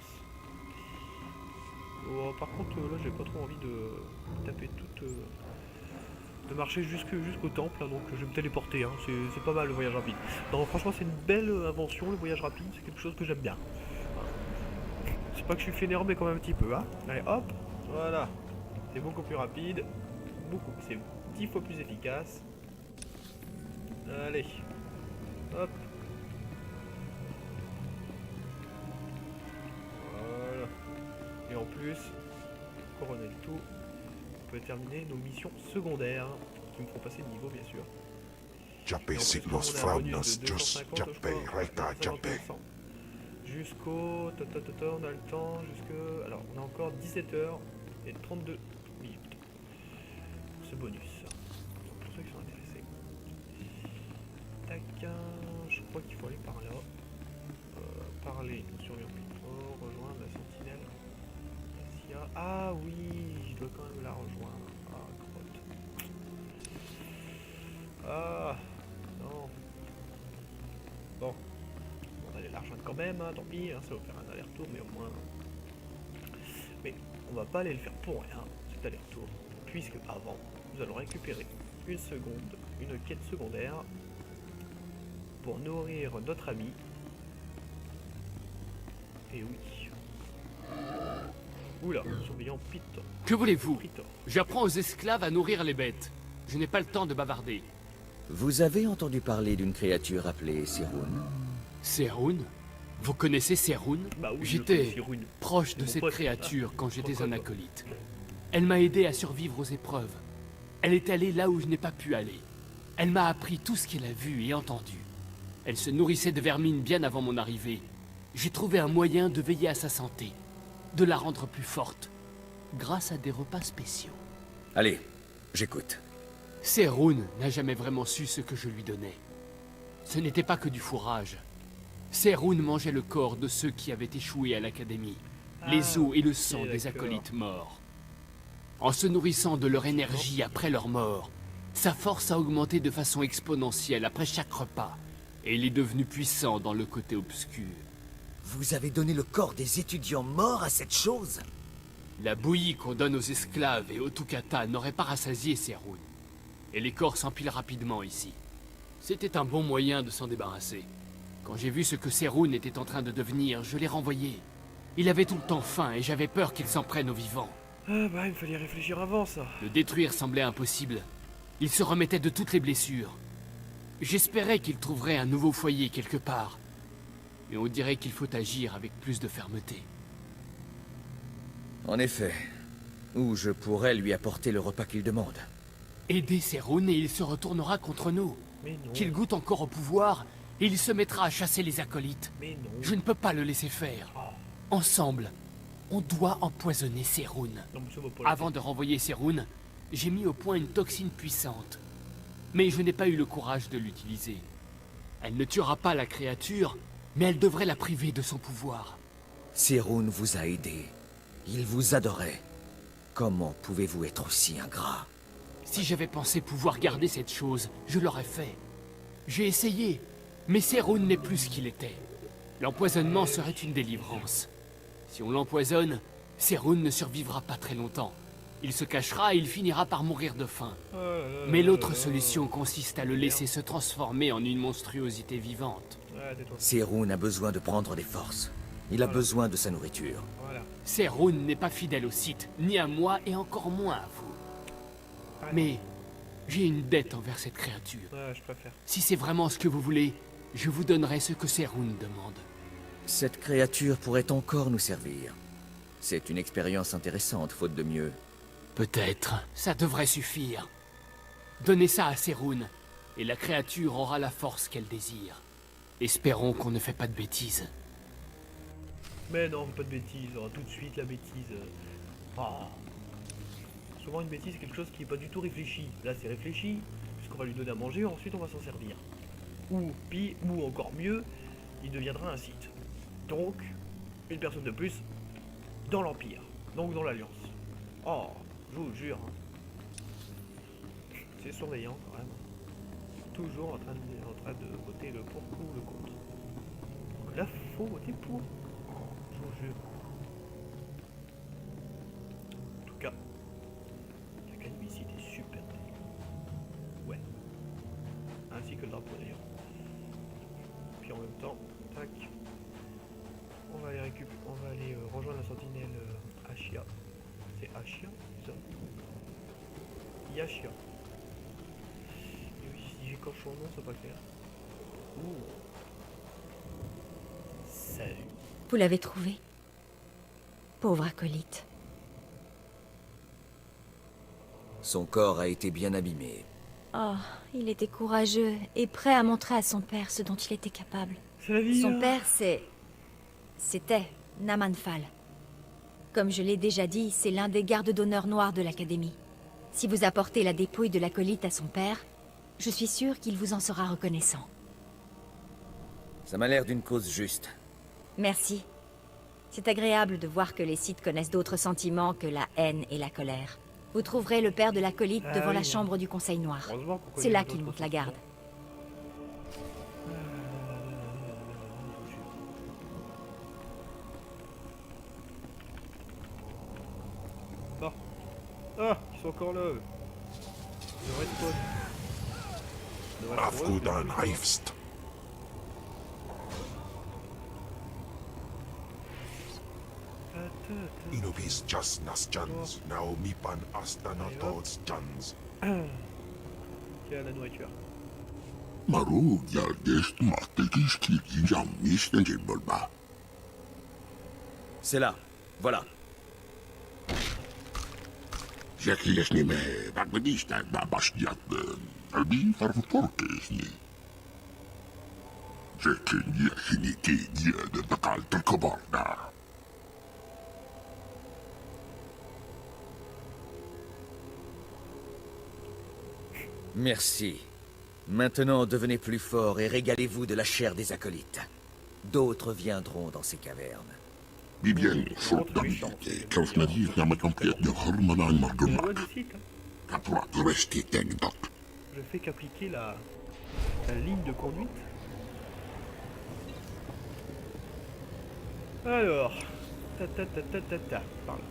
Par contre, là, j'ai pas trop envie de taper toute, de marcher jusqu'au temple, hein, donc je vais me téléporter. Hein, c'est pas mal le voyage rapide. Non, franchement, c'est une belle invention, le voyage rapide. C'est quelque chose que j'aime bien. C'est pas que je suis fainéant, mais quand même un petit peu. Hein. Allez, hop, voilà. C'est beaucoup plus rapide. C'est 10 fois plus efficace. Allez. Hop. Voilà. Et en plus, couronner le tout, on peut terminer nos missions secondaires, qui me feront passer de niveau bien sûr. Jape Et en plus, siglos on a un bonus fraunas de just 250, je Jape crois, reka 50%. Jape. Jusqu'au... on a le temps jusque... Alors, on a encore 17 heures et 32 minutes pour ce bonus. Donc, pour ceux qui sont intéressés. Tac, je crois qu'il faut aller par là. Parler au surveillant Pitford, rejoindre la sentinelle. Sia. Ah oui, je dois quand même la rejoindre. Ah, crotte. Ah, non. Bon. On va aller la rejoindre quand même, hein, tant pis, hein, ça va faire un aller-retour, mais au moins... Mais on va pas aller le faire pour rien, cet aller-retour, puisque avant, nous allons récupérer une quête secondaire, pour nourrir notre ami. Et oui. Oula, surveillant Pitor. Que voulez-vous? Pitor. J'apprends aux esclaves à nourrir les bêtes. Je n'ai pas le temps de bavarder. Vous avez entendu parler d'une créature appelée Seroun? Serun? Vous connaissez Serun? Bah oui, J'étais je connais proche C'est de mon cette pote. créature quand j'étais Pourquoi un pas acolyte. Elle m'a aidé à survivre aux épreuves. Elle est allée là où je n'ai pas pu aller. Elle m'a appris tout ce qu'elle a vu et entendu. Elle se nourrissait de vermine bien avant mon arrivée. J'ai trouvé un moyen de veiller à sa santé, de la rendre plus forte, grâce à des repas spéciaux. Allez, j'écoute. Serun n'a jamais vraiment su ce que je lui donnais. Ce n'était pas que du fourrage. Serun mangeait le corps de ceux qui avaient échoué à l'académie, les os et le sang des d'accord. acolytes morts. En se nourrissant de leur énergie après leur mort, sa force a augmenté de façon exponentielle après chaque repas, et il est devenu puissant dans le côté obscur. Vous avez donné le corps des étudiants morts à cette chose? La bouillie qu'on donne aux esclaves et aux Tukata n'aurait pas rassasié Serun. Et les corps s'empilent rapidement ici. C'était un bon moyen de s'en débarrasser. Quand j'ai vu ce que Serun était en train de devenir, je l'ai renvoyé. Il avait tout le temps faim et j'avais peur qu'il s'en prenne aux vivants. Ah bah, il me fallait réfléchir avant ça. Le détruire semblait impossible. Il se remettait de toutes les blessures. J'espérais qu'il trouverait un nouveau foyer quelque part. Mais on dirait qu'il faut agir avec plus de fermeté. En effet. Ou je pourrais lui apporter le repas qu'il demande. Aider Serun et il se retournera contre nous. Mais non. Qu'il goûte encore au pouvoir, et il se mettra à chasser les acolytes. Mais non. Je ne peux pas le laisser faire. Ah. Ensemble, on doit empoisonner Serun. Non, mais ça vaut pas la Avant de renvoyer Serun, j'ai mis au point une toxine puissante. Mais je n'ai pas eu le courage de l'utiliser. Elle ne tuera pas la créature, mais elle devrait la priver de son pouvoir. Seroun vous a aidé. Il vous adorait. Comment pouvez-vous être aussi ingrat? Si j'avais pensé pouvoir garder cette chose, je l'aurais fait. J'ai essayé, mais Serun n'est plus ce qu'il était. L'empoisonnement serait une délivrance. Si on l'empoisonne, Serun ne survivra pas très longtemps. Il se cachera et il finira par mourir de faim. Mais l'autre solution consiste à le laisser se transformer en une monstruosité vivante. Ouais, tais-toi. Seroun a besoin de prendre des forces. Il a besoin de sa nourriture. Voilà. Serun n'est pas fidèle au site, ni à moi et encore moins à vous. Ouais. Mais j'ai une dette envers cette créature. Ouais, je préfère. Si c'est vraiment ce que vous voulez, je vous donnerai ce que Serun demande. Cette créature pourrait encore nous servir. C'est une expérience intéressante, faute de mieux. Peut-être. Ça devrait suffire. Donnez ça à Serun, et la créature aura la force qu'elle désire. Espérons qu'on ne fait pas de bêtises. Mais non, pas de bêtises. Oh, tout de suite la bêtise. Ah. Souvent une bêtise, c'est quelque chose qui n'est pas du tout réfléchi. Là, c'est réfléchi, puisqu'on va lui donner à manger, ensuite on va s'en servir. Ou pire, ou encore mieux, il deviendra un site. Donc, une personne de plus dans l'Empire, donc dans l'Alliance. Oh, je vous jure. C'est surveillant quand même. Toujours en train de voter le pour ou le contre. Donc là, faut voter pour. Je vous jure. En tout cas, l'académie ici est super belle. Ouais. Ainsi que le drapeau d'ailleurs. Puis en même temps, tac. On va aller récupérer, on va aller rejoindre la sentinelle Ashia. C'est Ashia, c'est ça? Yashia. Corchon, non, c'est pas clair. Ouh. Salut. Vous l'avez trouvé? Pauvre acolyte. Son corps a été bien abîmé. Oh, il était courageux et prêt à montrer à son père ce dont il était capable. C'est la vie. Son hein. père, c'était Namanfal. Comme je l'ai déjà dit, c'est l'un des gardes d'honneur noirs de l'Académie. Si vous apportez la dépouille de l'acolyte à son père, je suis sûre qu'il vous en sera reconnaissant. Ça m'a l'air d'une cause juste. Merci. C'est agréable de voir que les Sith connaissent d'autres sentiments que la haine et la colère. Vous trouverez le père de l'acolyte Ah devant oui. la chambre du Conseil Noir. Heureusement qu'on C'est connaît là d'autres qu'il monte la garde. Bon. Ah, ils sont encore là. eux. Le respawn. Le respawn, Afgudan c'est- Heifst. Inubis just nas jans. Now mipan astana tots jans. Tiens, la nourriture. Maru gelgest mahtekis kiki jammis tenjibbolba. C'est là. Voilà. Zekies nime bagmedista babastiat albi farvutorkesni. Zekin yesiniki de bakal terkoborda. Merci. Maintenant, devenez plus fort et régalez-vous de la chair des acolytes. D'autres viendront dans ces cavernes. Bibien sultanite kausnadi namakampiet de hormonan C'est la marguma. loi du site. Hein. Kapra resti tegdok. Je fais qu'appliquer la ligne de conduite. Alors, par là.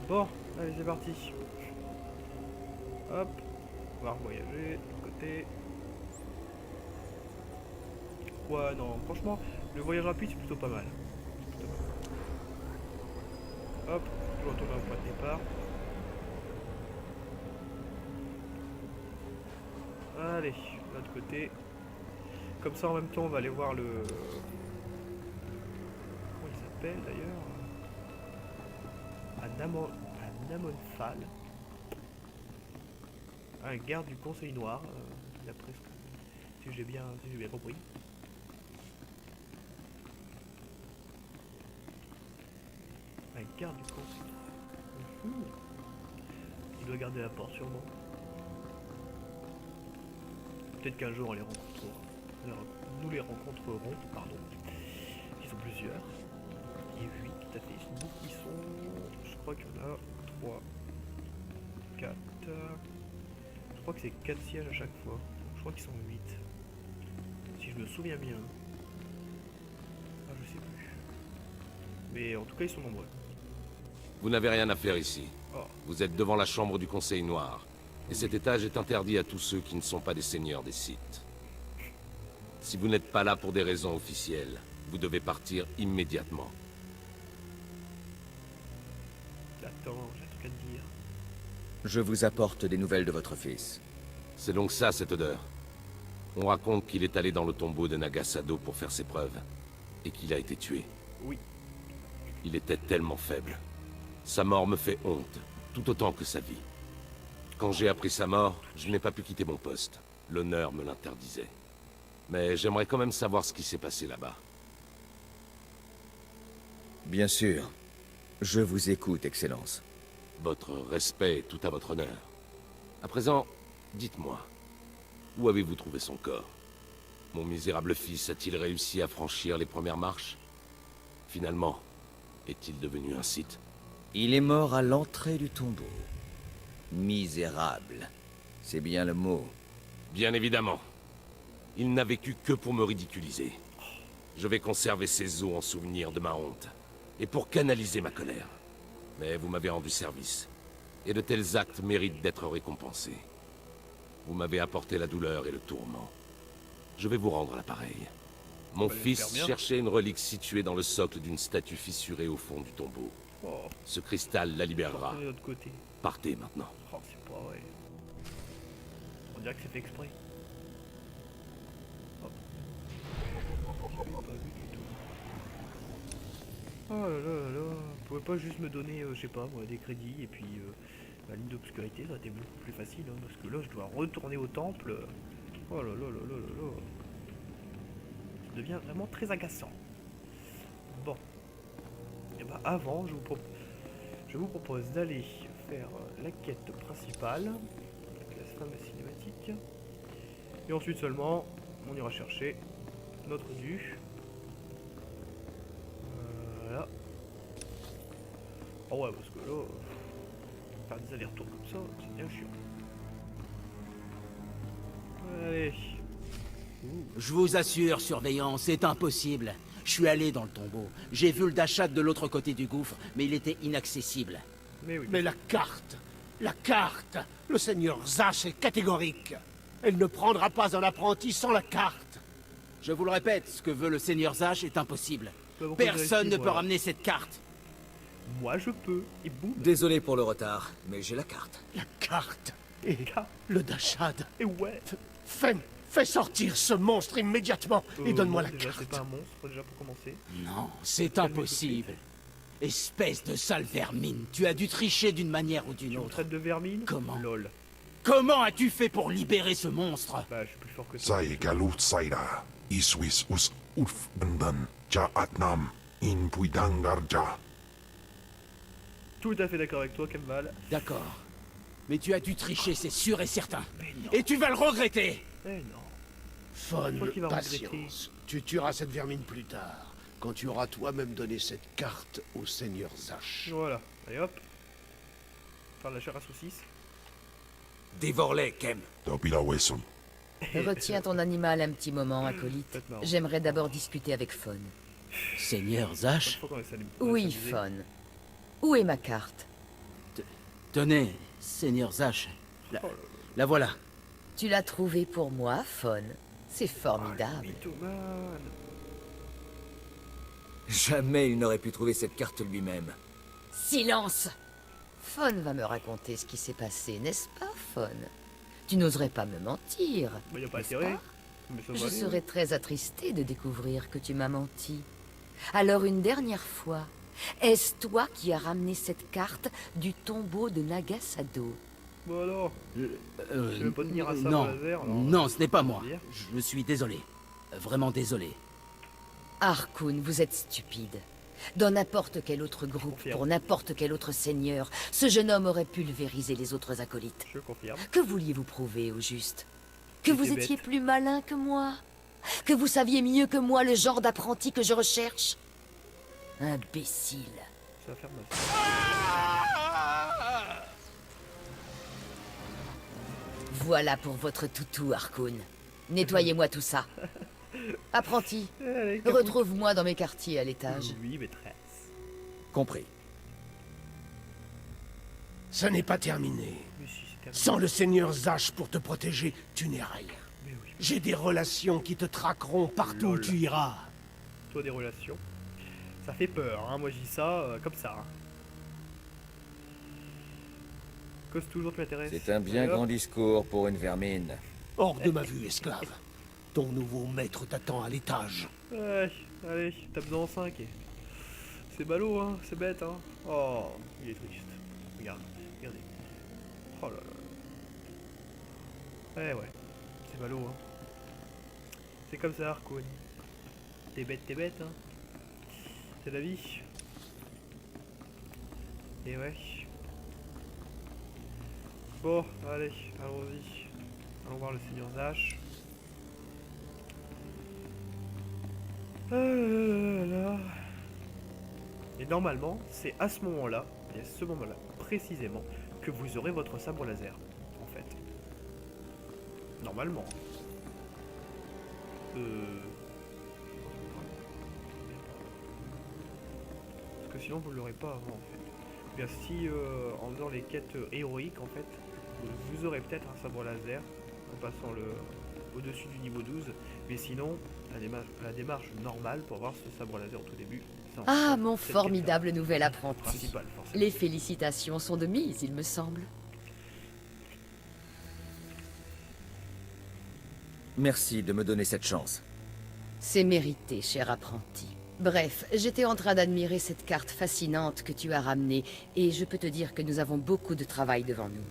Bon, allez, c'est parti. Hop, on va voyager de côté. Ouais, non, franchement, le voyage rapide c'est plutôt pas mal. Hop, je retourne au point de départ. Allez, de l'autre côté. Comme ça, en même temps, on va aller voir le... Comment il s'appelle d'ailleurs? Namonfal. Un garde du Conseil Noir, d'après ce que... si j'ai bien compris. Un garde du Conseil Noir. Il doit garder la porte sûrement. Peut-être qu'un jour on les rencontrera. Nous les rencontrerons, pardon. Ils sont plusieurs. Et oui, tout à fait. Ils sont beaucoup. Ils sont... Je crois qu'il y en a 3, 4... Je crois que c'est 4 sièges à chaque fois. Je crois qu'ils sont 8. Si je me souviens bien. Ah, je sais plus. Mais en tout cas, ils sont nombreux. Vous n'avez rien à faire ici. Oh. Vous êtes devant la chambre du Conseil Noir. Et cet étage est interdit à tous ceux qui ne sont pas des seigneurs des Sith. Si vous n'êtes pas là pour des raisons officielles, vous devez partir immédiatement. Attends, j'ai un truc à te dire. Je vous apporte des nouvelles de votre fils. C'est donc ça, cette odeur. On raconte qu'il est allé dans le tombeau de Nagasado pour faire ses preuves. Et qu'il a été tué. Oui. Il était tellement faible. Sa mort me fait honte, tout autant que sa vie. Quand j'ai appris sa mort, je n'ai pas pu quitter mon poste. L'honneur me l'interdisait. Mais j'aimerais quand même savoir ce qui s'est passé là-bas. Bien sûr. Je vous écoute, Excellence. Votre respect est tout à votre honneur. À présent, dites-moi, où avez-vous trouvé son corps? Mon misérable fils a-t-il réussi à franchir les premières marches? Finalement, est-il devenu un Sith? Il est mort à l'entrée du tombeau. Misérable. C'est bien le mot. Bien évidemment. Il n'a vécu que pour me ridiculiser. Je vais conserver ses os en souvenir de ma honte. Et pour canaliser ma colère. Mais vous m'avez rendu service. Et de tels actes méritent d'être récompensés. Vous m'avez apporté la douleur et le tourment. Je vais vous rendre l'appareil. Mon va le fils faire bien. cherchait une relique située dans le socle d'une statue fissurée au fond du tombeau. Oh, Ce cristal la libérera. de l'autre côté. Partez maintenant. Oh, c'est pas vrai. On dirait que c'est fait exprès. Hop. J'avais pas vu du tout. Oh là là là là. Vous pouvez pas juste me donner, je sais pas moi, des crédits et puis la ligne d'obscurité, ça aurait été beaucoup plus facile, hein, parce que là je dois retourner au temple. Oh là là là là là là. Ça devient vraiment très agaçant. Bon. Et bah avant, je vous propose d'aller faire la quête principale, avec la fameuse cinématique. Et ensuite seulement, on ira chercher notre dû. Voilà. Ah ouais, parce que là, faire des allers-retours comme ça, c'est bien chiant. Allez. Je vous assure, surveillant, c'est impossible. Je suis allé dans le tombeau. J'ai vu le Dachat de l'autre côté du gouffre, mais il était inaccessible. Mais oui. Mais la carte! La carte! Le seigneur Zash est catégorique. Elle ne prendra pas un apprenti sans la carte. Je vous le répète, ce que veut le Seigneur Zash est impossible. Bah, pourquoi Personne ne vérifier, peut voilà. ramener cette carte. Moi je peux. Et boum. Désolé pour le retard, mais j'ai la carte. La carte! Et Carte. le Dachad! Et ouais. Fais sortir ce monstre immédiatement et donne-moi non, la déjà, carte. c'est pas un monstre déjà pour commencer. Non, c'est impossible. Espèce de sale vermine, tu as dû tricher d'une manière ou d'une Tu me autre. traites de vermine? Comment? Lol. Comment as-tu fait pour libérer ce monstre? Bah je suis plus fort que ça. Sai galut saira. Iswis us ulf bendan. Ja atnam. In puidangarja. Tout à fait d'accord avec toi, Kemval. D'accord. Mais tu as dû tricher, c'est sûr et certain. Et tu vas le regretter. Eh non. Fon, Toi qui vas patience. Tu tueras cette vermine plus tard, quand tu auras toi-même donné cette carte au seigneur Zash. Voilà. Allez hop. Faire de la chair à saucisse. Dévore-les, Kem. Topila wesun. Retiens ton animal un petit moment, acolyte. Faites marrant. J'aimerais d'abord discuter avec Fawn. Seigneur Zash, Faut qu'on laisse aller- Oui, laisse amuser. Fawn. Où est ma carte? tenez, Seigneur Zash. Oh là là. La voilà. Tu l'as trouvée pour moi, Fawn. C'est Ah, formidable. mythomane. Jamais il n'aurait pu trouver cette carte lui-même. Silence! Fawn va me raconter ce qui s'est passé, n'est-ce pas, Fawn? Tu n'oserais pas me mentir. Bah y a pas n'est-ce intérêt. pas? Mais ça va Je aller, serais très attristée de découvrir que tu m'as menti. Alors une dernière fois, est-ce toi qui as ramené cette carte du tombeau de Nagasado? Bon alors. Je Tu veux pas tenir un sabre non, laser, alors, non, ce n'est pas moi. dire. Je suis désolé. Vraiment désolé. Harkoon, vous êtes stupide. Dans n'importe quel autre groupe, confirme. pour n'importe quel autre seigneur, ce jeune homme aurait pulvérisé les autres acolytes. Je confirme. Que vouliez-vous prouver, au juste? Que Il vous était étiez bête. plus malin que moi? Que vous saviez mieux que moi le genre d'apprenti que je recherche? Imbécile. Ça va faire mal. Voilà pour votre toutou, Harkoon. Nettoyez-moi tout ça. Apprenti, Allez, capot. retrouve-moi dans mes quartiers à l'étage. Oui, maîtresse. Compris. Ce n'est pas terminé. Mais si, c'est terminé. Sans le seigneur Zash pour te protéger, tu n'es rien. Mais oui. J'ai des relations qui te traqueront partout où Lol. tu iras. Toi, des relations. Ça fait peur, hein. Moi, je dis ça comme ça. Hein. Cause toujours, tu m'intéresses. C'est un bien Allez, hop. grand discours pour une vermine. Hors de ma vue, esclave. Ton nouveau maître t'attend à l'étage. Ouais, allez, tape dans 5. C'est ballot, hein. C'est bête, hein. Oh, il est triste. Regarde, regardez. Oh là là. Ouais, c'est ballot, hein. C'est comme ça, Harkoon. T'es bête, hein. C'est la vie. Et ouais. Bon, allez, allons-y. Allons voir le seigneur Zash. Ah là là là. Et normalement, c'est à ce moment-là, et à ce moment-là précisément, que vous aurez votre sabre laser, en fait. Normalement. Parce que sinon vous ne l'aurez pas avant, en fait. Bien si, en faisant les quêtes héroïques, en fait, vous aurez peut-être un sabre laser, en passant au-dessus du niveau 12. Mais sinon, la démarche normale pour avoir ce sabre laser au tout début. Ah, mon formidable nouvel apprenti. Principal, forcément. Les félicitations sont de mise, il me semble. Merci de me donner cette chance. C'est mérité, cher apprenti. Bref, j'étais en train d'admirer cette carte fascinante que tu as ramenée, et je peux te dire que nous avons beaucoup de travail devant nous.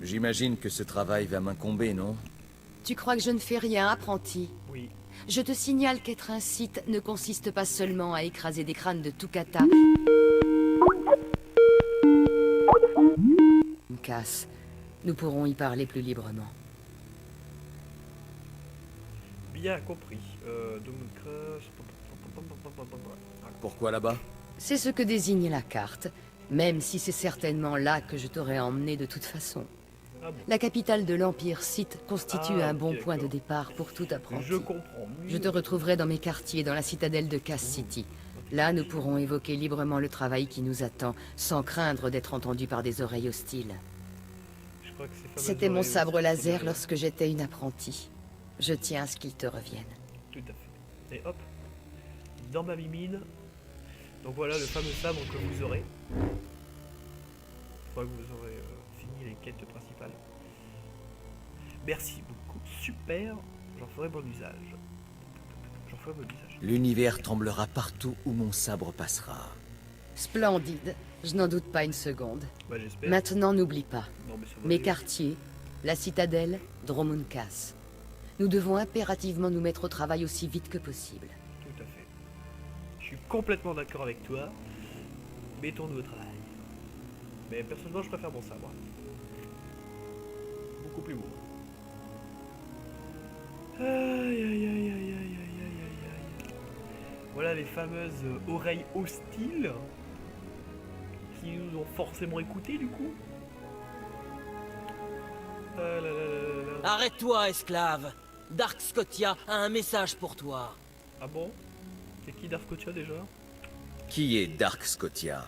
J'imagine que ce travail va m'incomber, non? Tu crois que je ne fais rien, apprenti? Oui. Je te signale qu'être un Sith ne consiste pas seulement à écraser des crânes de Tukata. Casse. Nous pourrons y parler plus librement. Bien compris. Donc, Pourquoi là-bas? C'est ce que désigne la carte, même si c'est certainement là que je t'aurais emmené de toute façon. Ah bon. La capitale de l'Empire Sith constitue un bon point de d'accord. départ pour tout apprenti. Je comprends mieux. Je te retrouverai dans mes quartiers dans la citadelle de Cass City. Là, nous pourrons évoquer librement le travail qui nous attend, sans craindre d'être entendus par des oreilles hostiles. Je crois que ces fameuses C'était mon oreilles sabre aussi laser sont lorsque j'étais une apprentie. Je tiens à ce qu'il te revienne. Tout à fait. Et hop, dans ma mimine. Donc voilà le fameux sabre que vous aurez. Une fois que vous aurez fini les quêtes principales. Merci beaucoup, super. J'en ferai bon usage. J'en ferai bon usage. L'univers tremblera partout où mon sabre passera. Splendide, je n'en doute pas une seconde. Bah j'espère. Maintenant, n'oublie pas. Non, mais ça va Mes aller. quartiers, la citadelle, Dromund Kaas. Nous devons impérativement nous mettre au travail aussi vite que possible. Tout à fait. Je suis complètement d'accord avec toi. Mettons-nous au travail. Mais personnellement, je préfère mon sabre. Beaucoup plus beau. Aïe aïe aïe aïe aïe aïe aïe aïe aïe. Voilà les fameuses oreilles hostiles qui nous ont forcément écoutés du coup. Ah là là là là là. Arrête-toi, esclave. Dark Scotia a un message pour toi. Ah bon? C'est qui Dark Scotia déjà? Qui est Dark Scotia?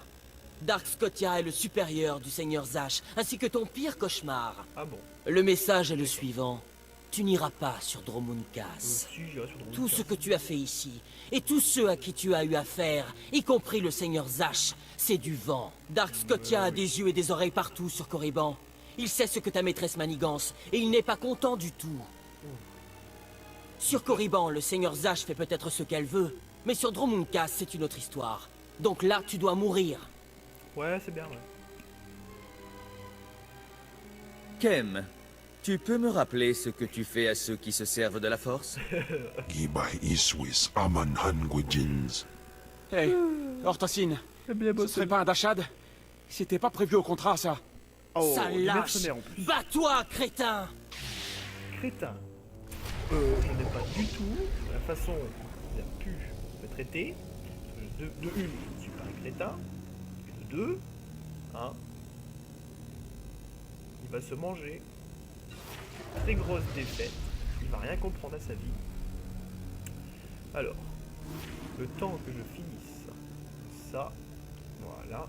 Dark Scotia est le supérieur du Seigneur Zash, ainsi que ton pire cauchemar. Ah bon? Le message est le suivant. Tu n'iras pas sur Dromund Kaas. Si, j'irai sur Dromund Tout Kaas. ce que tu as fait ici, et tous ceux à qui tu as eu affaire, y compris le Seigneur Zash, c'est du vent. Dark Scotia a des yeux et des oreilles partout sur Korriban. Il sait ce que ta maîtresse manigance, et il n'est pas content du tout. Sur Korriban, le Seigneur Zash fait peut-être ce qu'elle veut, mais sur Dromund Kaas, c'est une autre histoire. Donc là, tu dois mourir. Ouais, c'est bien, ouais. Kem, tu peux me rappeler ce que tu fais à ceux qui se servent de la force? Gibay Iswis Aman Hangwijins. Hey, Hortocine, ce serait pas un dachad? C'était pas prévu au contrat, ça. Oh, Sale des lâche. mercenaires en plus. Bats-toi, crétin! Crétin. Je n'aime pas du tout la façon dont il a pu me traiter. De une, je ne suis pas un crétin. Et de deux, hein, il va se manger. Très grosse défaite. Il va rien comprendre à sa vie. Alors, le temps que je finisse ça, voilà.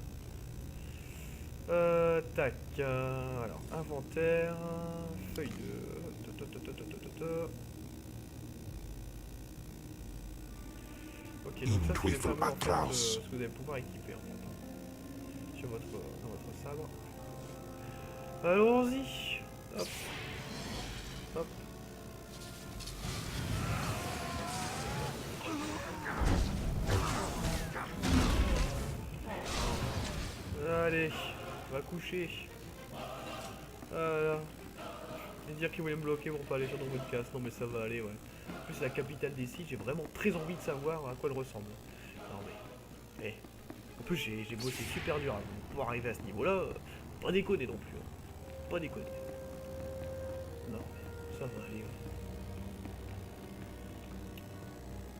Tac. Alors, inventaire, feuille de... Ok, donc ça c'est les fameux en fait, ce que vous allez pouvoir équiper en fait, sur votre, dans votre sabre. Allons-y. Hop. Hop. Allez, va coucher. Et dire qu'ils voulaient me bloquer pour pas aller sur Dromund Kaas. Non mais ça va aller, ouais. En plus c'est la capitale des Sith, j'ai vraiment très envie de savoir à quoi elle ressemble. Non mais... Eh. En plus j'ai bossé super dur pour pouvoir arriver à ce niveau-là. Pas déconner non plus. Hein. Pas déconner. Non, mais ça va aller. Ouais.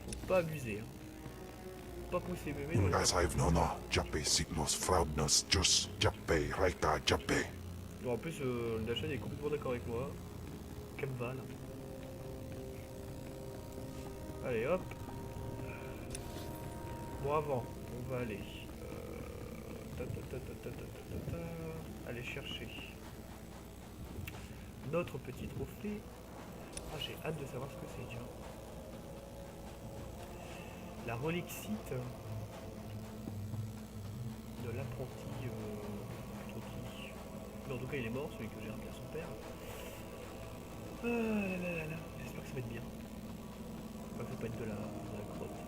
Faut pas abuser. Hein. Pas pousser bébé. Ingasaiv Nona, Jappe Signos Fraudnos Jus, Jappe Raita Jappe. Bon, en plus, l'achat est complètement d'accord avec moi. Camval. Allez, hop. Bon, avant, on va aller. Aller chercher un autre petit trophée. Ah, j'ai hâte de savoir ce que c'est, tiens. La relixite de l'apprenti Trotti. Mais en tout cas, il est mort, celui que j'ai rappelé à son père. Ah là là là là, j'espère que ça va être bien. J'espère que ça va pas être de la crotte.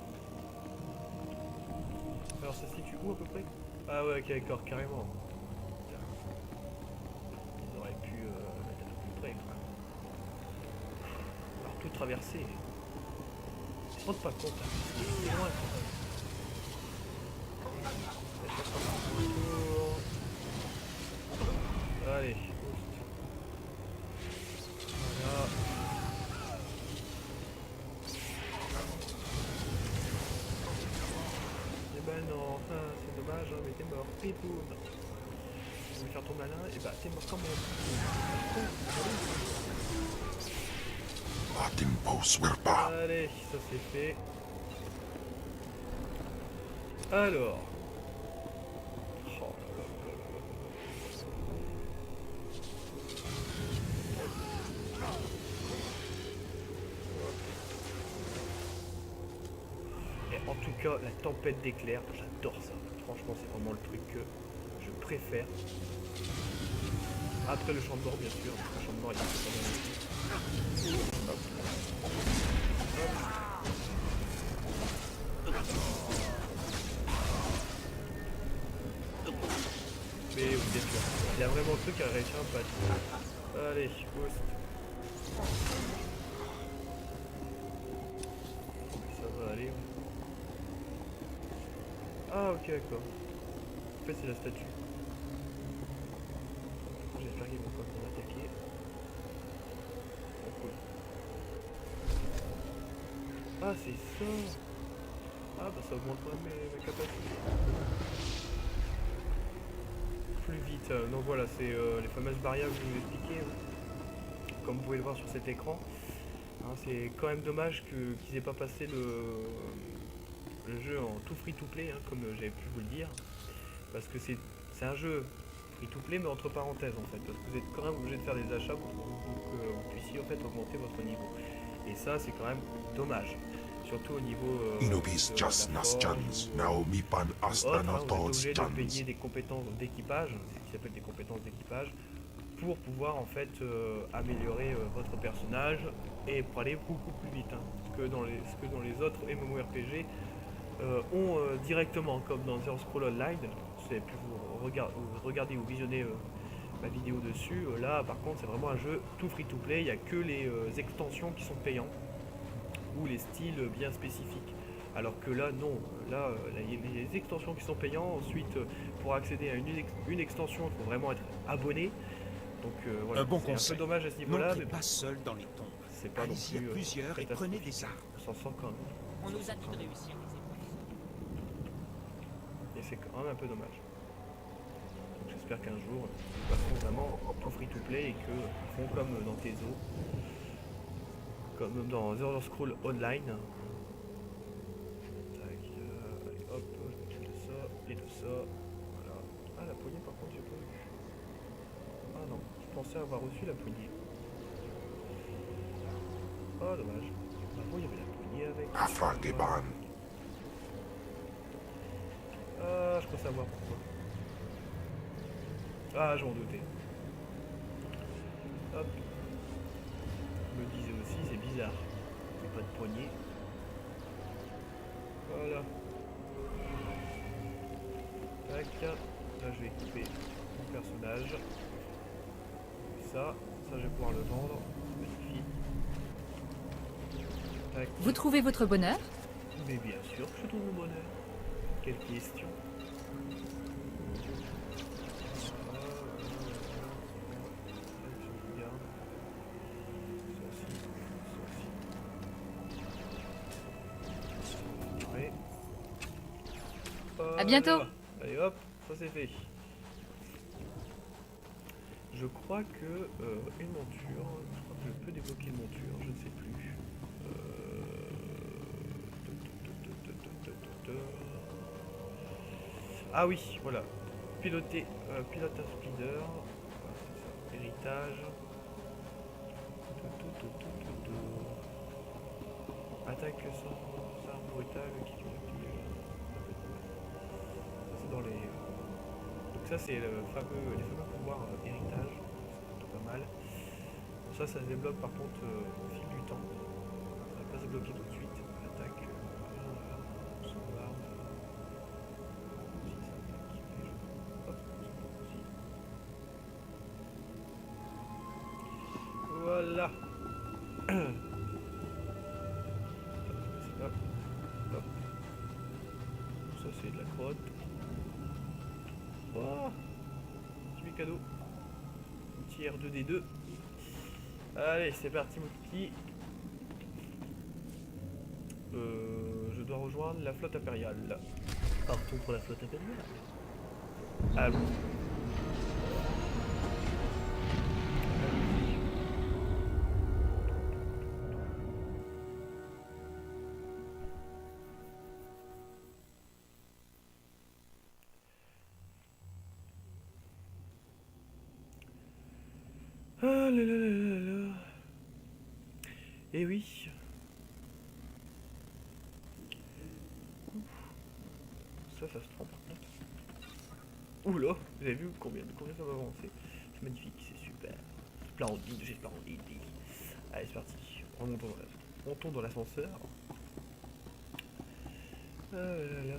Alors, ça se situe où à peu près? Ah ouais, ok, d'accord, carrément. Ils auraient pu mettre un peu plus près, quoi. Alors, tout traverser. Ils se rendent pas compte, hein. C'est loin, quoi. Allez, voilà. Eh ben non, c'est dommage, hein, mais t'es mort. Pipoun. Je vais faire ton malin, et bah t'es mort quand même. Allez, ça c'est fait. Alors. Oh là là là là là. Et en tout cas, la tempête d'éclairs, j'adore ça. Franchement, c'est vraiment le truc que je préfère. Après le champ de mort, bien sûr. Le champ de mort, il est pas mal. Hop. Mais oui, bien sûr. Il y a vraiment un truc à réussir un patch. Allez, boost. Ça va aller. Ah, ok, d'accord. En fait, c'est la statue. J'espère qu'ils vont pas m'attaquer. Oh, cool. Ah, c'est ça. Ah, bah ça augmente quand même ma capacité. Plus vite. Donc voilà, c'est les fameuses variables que je vous expliquais. Comme vous pouvez le voir sur cet écran. Hein, c'est quand même dommage qu'ils aient pas passé le jeu en tout free to play, hein, comme j'avais pu vous le dire. Parce que c'est un jeu free to play, mais entre parenthèses en fait. Parce que vous êtes quand même obligé de faire des achats pour que vous puissiez en fait augmenter votre niveau. Et ça, c'est quand même dommage. Surtout au niveau Inubis just Naschans, now Mipan vous êtes Astronauts obligé de Chans. payer des compétences d'équipage, c'est ce qui s'appelle des compétences d'équipage, pour pouvoir en fait améliorer votre personnage et pour aller beaucoup plus vite. Hein, ce que dans les autres MMORPG ont directement, comme dans Elder Scrolls Online. Vous avez pu vous regarder ou visionner ma vidéo dessus. Là, par contre, c'est vraiment un jeu tout free to play. Il n'y a que les extensions qui sont payants ou les styles bien spécifiques. Alors que là, non. Là, il y a les extensions qui sont payantes. Ensuite, pour accéder à une extension, il faut vraiment être abonné. Donc voilà, un bon c'est un conseil. peu dommage à ce niveau-là. Mais pas seul dans les tombes. C'est pas non Allez-y plus à plusieurs et prenez des armes. On s'en sort quand même. On nous a dit de réussir les et c'est quand même un peu dommage. Donc j'espère qu'un jour ils passeront vraiment tout free to play et qu'ils font comme dans Tezo, comme dans The Elder Scrolls Online. Tac, allez hop, je mets de ça et de ça. Voilà. Ah, la poignée par contre j'ai pas vu. Ah non, je pensais avoir reçu la poignée. Oh dommage. Ah bon, il y avait la poignée avec. Afrageban. Ah, je crois savoir pourquoi. Ah, j'en doutais. Hop. Je me disais aussi, c'est bizarre. C'est pas de poignée. Voilà. Tac. Là, je vais équiper mon personnage. Ça je vais pouvoir le vendre. Magnifique. Tac. Vous trouvez votre bonheur? Mais bien sûr que je trouve mon bonheur. Quelle question. À bientôt. Allez hop, ça c'est fait. Je crois que une monture, je crois que je peux débloquer une monture, je ne sais plus. Ah oui, voilà. Pilote un speeder. Voilà, c'est ça. Héritage. attaque sans arme brutale qui fait c'est dans les... Donc ça c'est les fameux pouvoirs héritage, c'est plutôt pas mal. Ça se débloque par contre au fil du temps. Ça va pas se bloquer tout de suite. Attaque sans arme. Si ça attaque, hop, si. Voilà. Hop. Hop. Ça c'est de la crotte. Oh, petit cadeau. Petit R2D2. Allez, c'est parti mon petit. Je dois rejoindre la flotte impériale. Partons pour la flotte impériale. Ah bon. Ah là là là là là. Eh oui. Ça se trompe par contre. Oula, vous avez vu combien ça va avancer. C'est magnifique, c'est super. Splendide, j'ai splendide. Allez, c'est parti. Montons dans l'ascenseur. Ah là là là.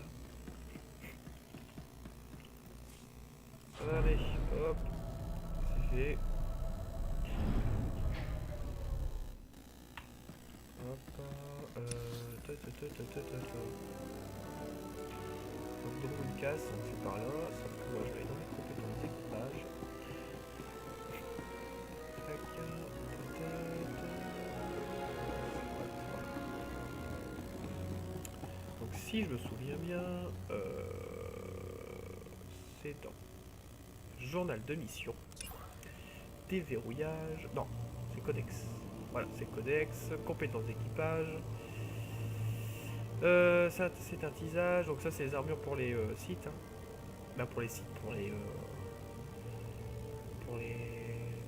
Allez, hop. C'est fait. Hop, donc dans une casse, c'est par là, sauf que moi je vais aller dans mes compétences d'équipage. Donc si je me souviens bien, c'est dans journal de mission, déverrouillage, non, c'est codex. Voilà, c'est codex, compétences d'équipage. Ça c'est un tisage, donc ça c'est les armures pour les sites. Hein. Ben, pour les sites, pour les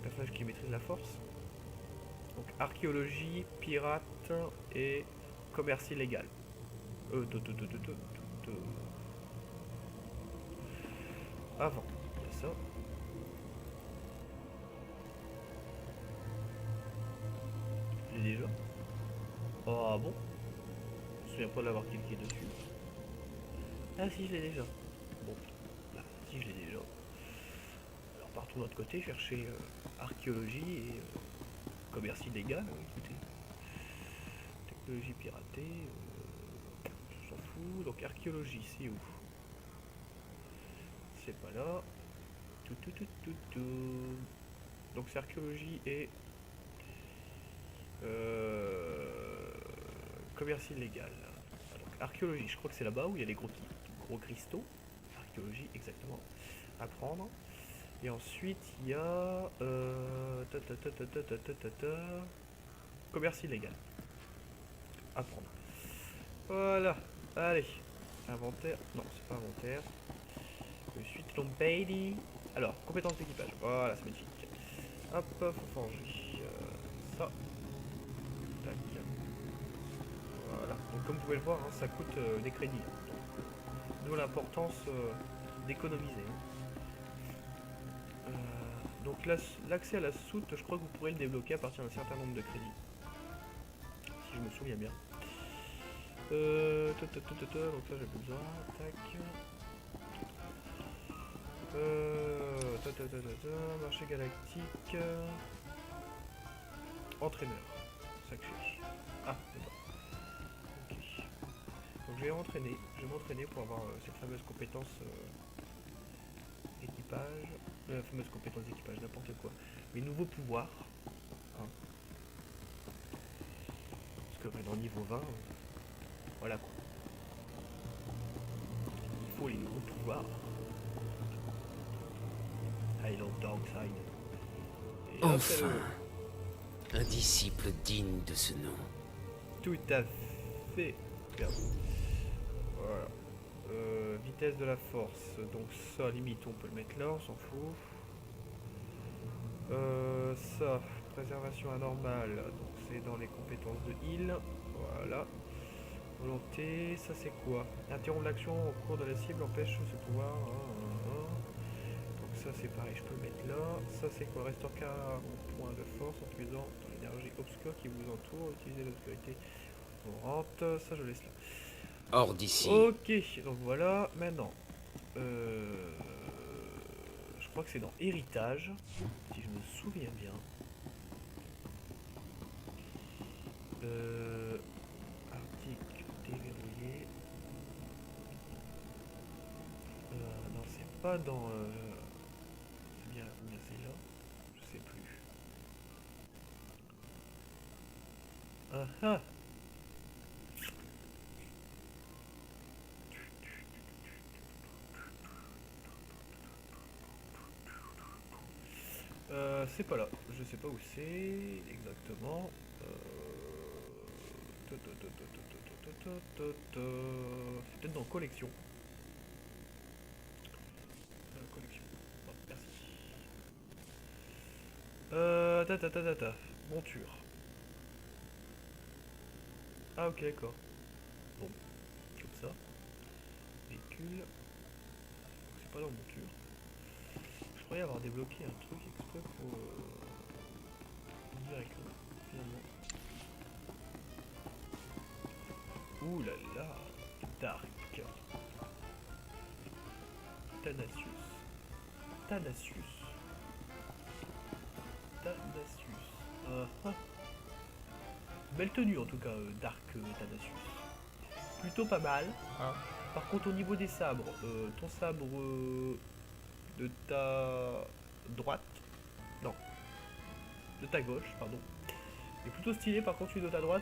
personnages qui maîtrisent la force. Donc archéologie, pirate et commerce illégal. Avant, il y a ça. Je l'ai déjà. Oh ah bon? Je me souviens pas de l'avoir cliqué dessus. Ah si, je l'ai déjà. Bon, là, si je l'ai déjà. Alors partons de l'autre côté, chercher archéologie et commerce illégal, écoutez. Technologie piratée, je s'en fout. Donc archéologie, c'est où? C'est pas là. Tout. Donc c'est archéologie et commerce illégal. Donc archéologie, je crois que c'est là-bas où il y a les gros cristaux. Archéologie, exactement. À prendre. Et ensuite il y a commerce illégal. À prendre. Voilà. Allez. Inventaire. Non, c'est pas inventaire. Ensuite Lompady. Alors, compétences d'équipage. Voilà, c'est magnifique. Hop, faut forger ça. Tac. Voilà. Donc comme vous pouvez le voir, hein, ça coûte des crédits. D'où l'importance d'économiser. Donc l'accès à la soute, je crois que vous pourrez le débloquer à partir d'un certain nombre de crédits. Si je me souviens bien. Donc ça j'ai plus besoin. Tac. Marché galactique. Entraîneur. Ça que je cherche. Ah, d'accord. Ok. Donc je vais m'entraîner pour avoir cette fameuse compétence équipage. La fameuse compétence d'équipage, n'importe quoi. Mes nouveaux pouvoirs. Hein. Parce que dans le niveau 20, voilà quoi. Il faut les nouveaux pouvoirs. Highland Darkside. Et enfin, un disciple digne de ce nom. Tout à fait. Bien. Voilà. Vitesse de la force. Donc ça, limite, on peut le mettre là, on s'en fout. Ça, préservation anormale. Donc c'est dans les compétences de heal. Voilà. Volonté, ça c'est quoi? Interrompre l'action au cours de la cible empêche ce pouvoir. Donc ça c'est pareil, je peux le mettre là. Ça c'est quoi? Restaure 40 points de force en puisant dans l'énergie obscure qui vous entoure. Utilisez l'obscurité mourante. Ça je laisse là. Hors d'ici. Ok, donc voilà, maintenant. Je crois que c'est dans Héritage, si je me souviens bien. Article déverrouillé. Non, c'est pas dans. C'est bien c'est là. Je sais plus. Ah ah! C'est pas là, je sais pas où c'est exactement. C'est peut-être dans collection. Collection. Bon, merci. Monture. Ah ok d'accord. Bon, comme ça. Véhicule. C'est pas dans monture. Je croyais avoir débloqué un truc exprès pour direct là, finalement. Ouh là là, Dark. Thanassius. Belle tenue en tout cas, Dark Thanassius. Plutôt pas mal. Hein. Par contre au niveau des sabres, ton sabre de ta droite, non, de ta gauche, pardon, est plutôt stylé. Par contre celui de ta droite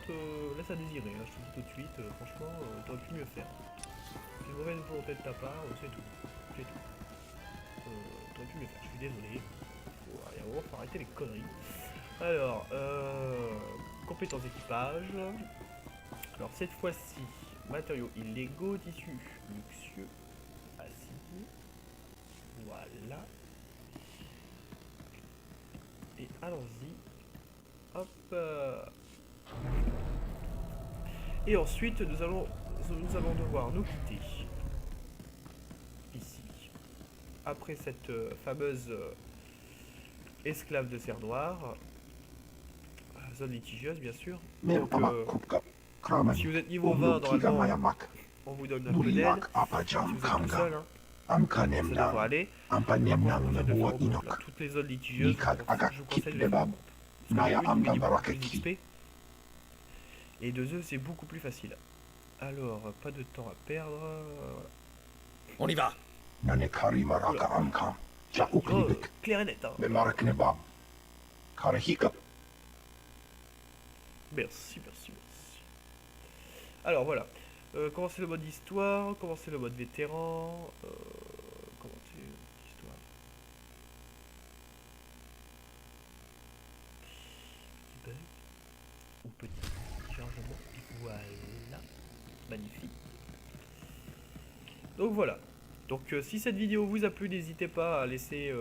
laisse à désirer, hein, je te dis tout de suite, franchement t'aurais pu mieux faire. C'est une mauvaise volonté de ta part, c'est tout, t'aurais pu mieux faire, je suis désolé, faut arrêter les conneries. Alors, compétences équipage, alors cette fois-ci, matériaux illégaux, tissus luxueux, acier. Voilà. Et allons-y. Hop. Et ensuite, nous allons devoir nous quitter. Ici. Après cette fameuse esclave de serre noire. Zone litigieuse, bien sûr. Donc, si vous êtes niveau 20, normalement, on vous donne un peu d'aide. Si vous êtes tout seul, hein. Ça devrait aller. Toutes les zones litigieuses, je vous conseille de les faire. Plus d'XP. Et de eux, c'est beaucoup plus facile. Alors, pas de temps à perdre. On y va. Oh, clair et net. Hein. Merci. Alors voilà. Commencer le mode histoire, commencer le mode vétéran, commencer l'histoire. Petit bug ou petit chargement, et voilà, magnifique. Donc voilà. Donc si cette vidéo vous a plu, n'hésitez pas à laisser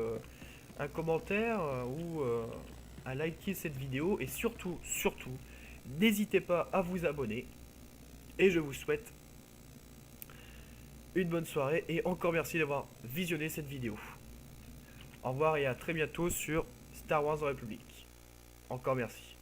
un commentaire ou à liker cette vidéo et surtout, n'hésitez pas à vous abonner. Et je vous souhaite une bonne soirée et encore merci d'avoir visionné cette vidéo. Au revoir et à très bientôt sur Star Wars The Republic. Encore merci.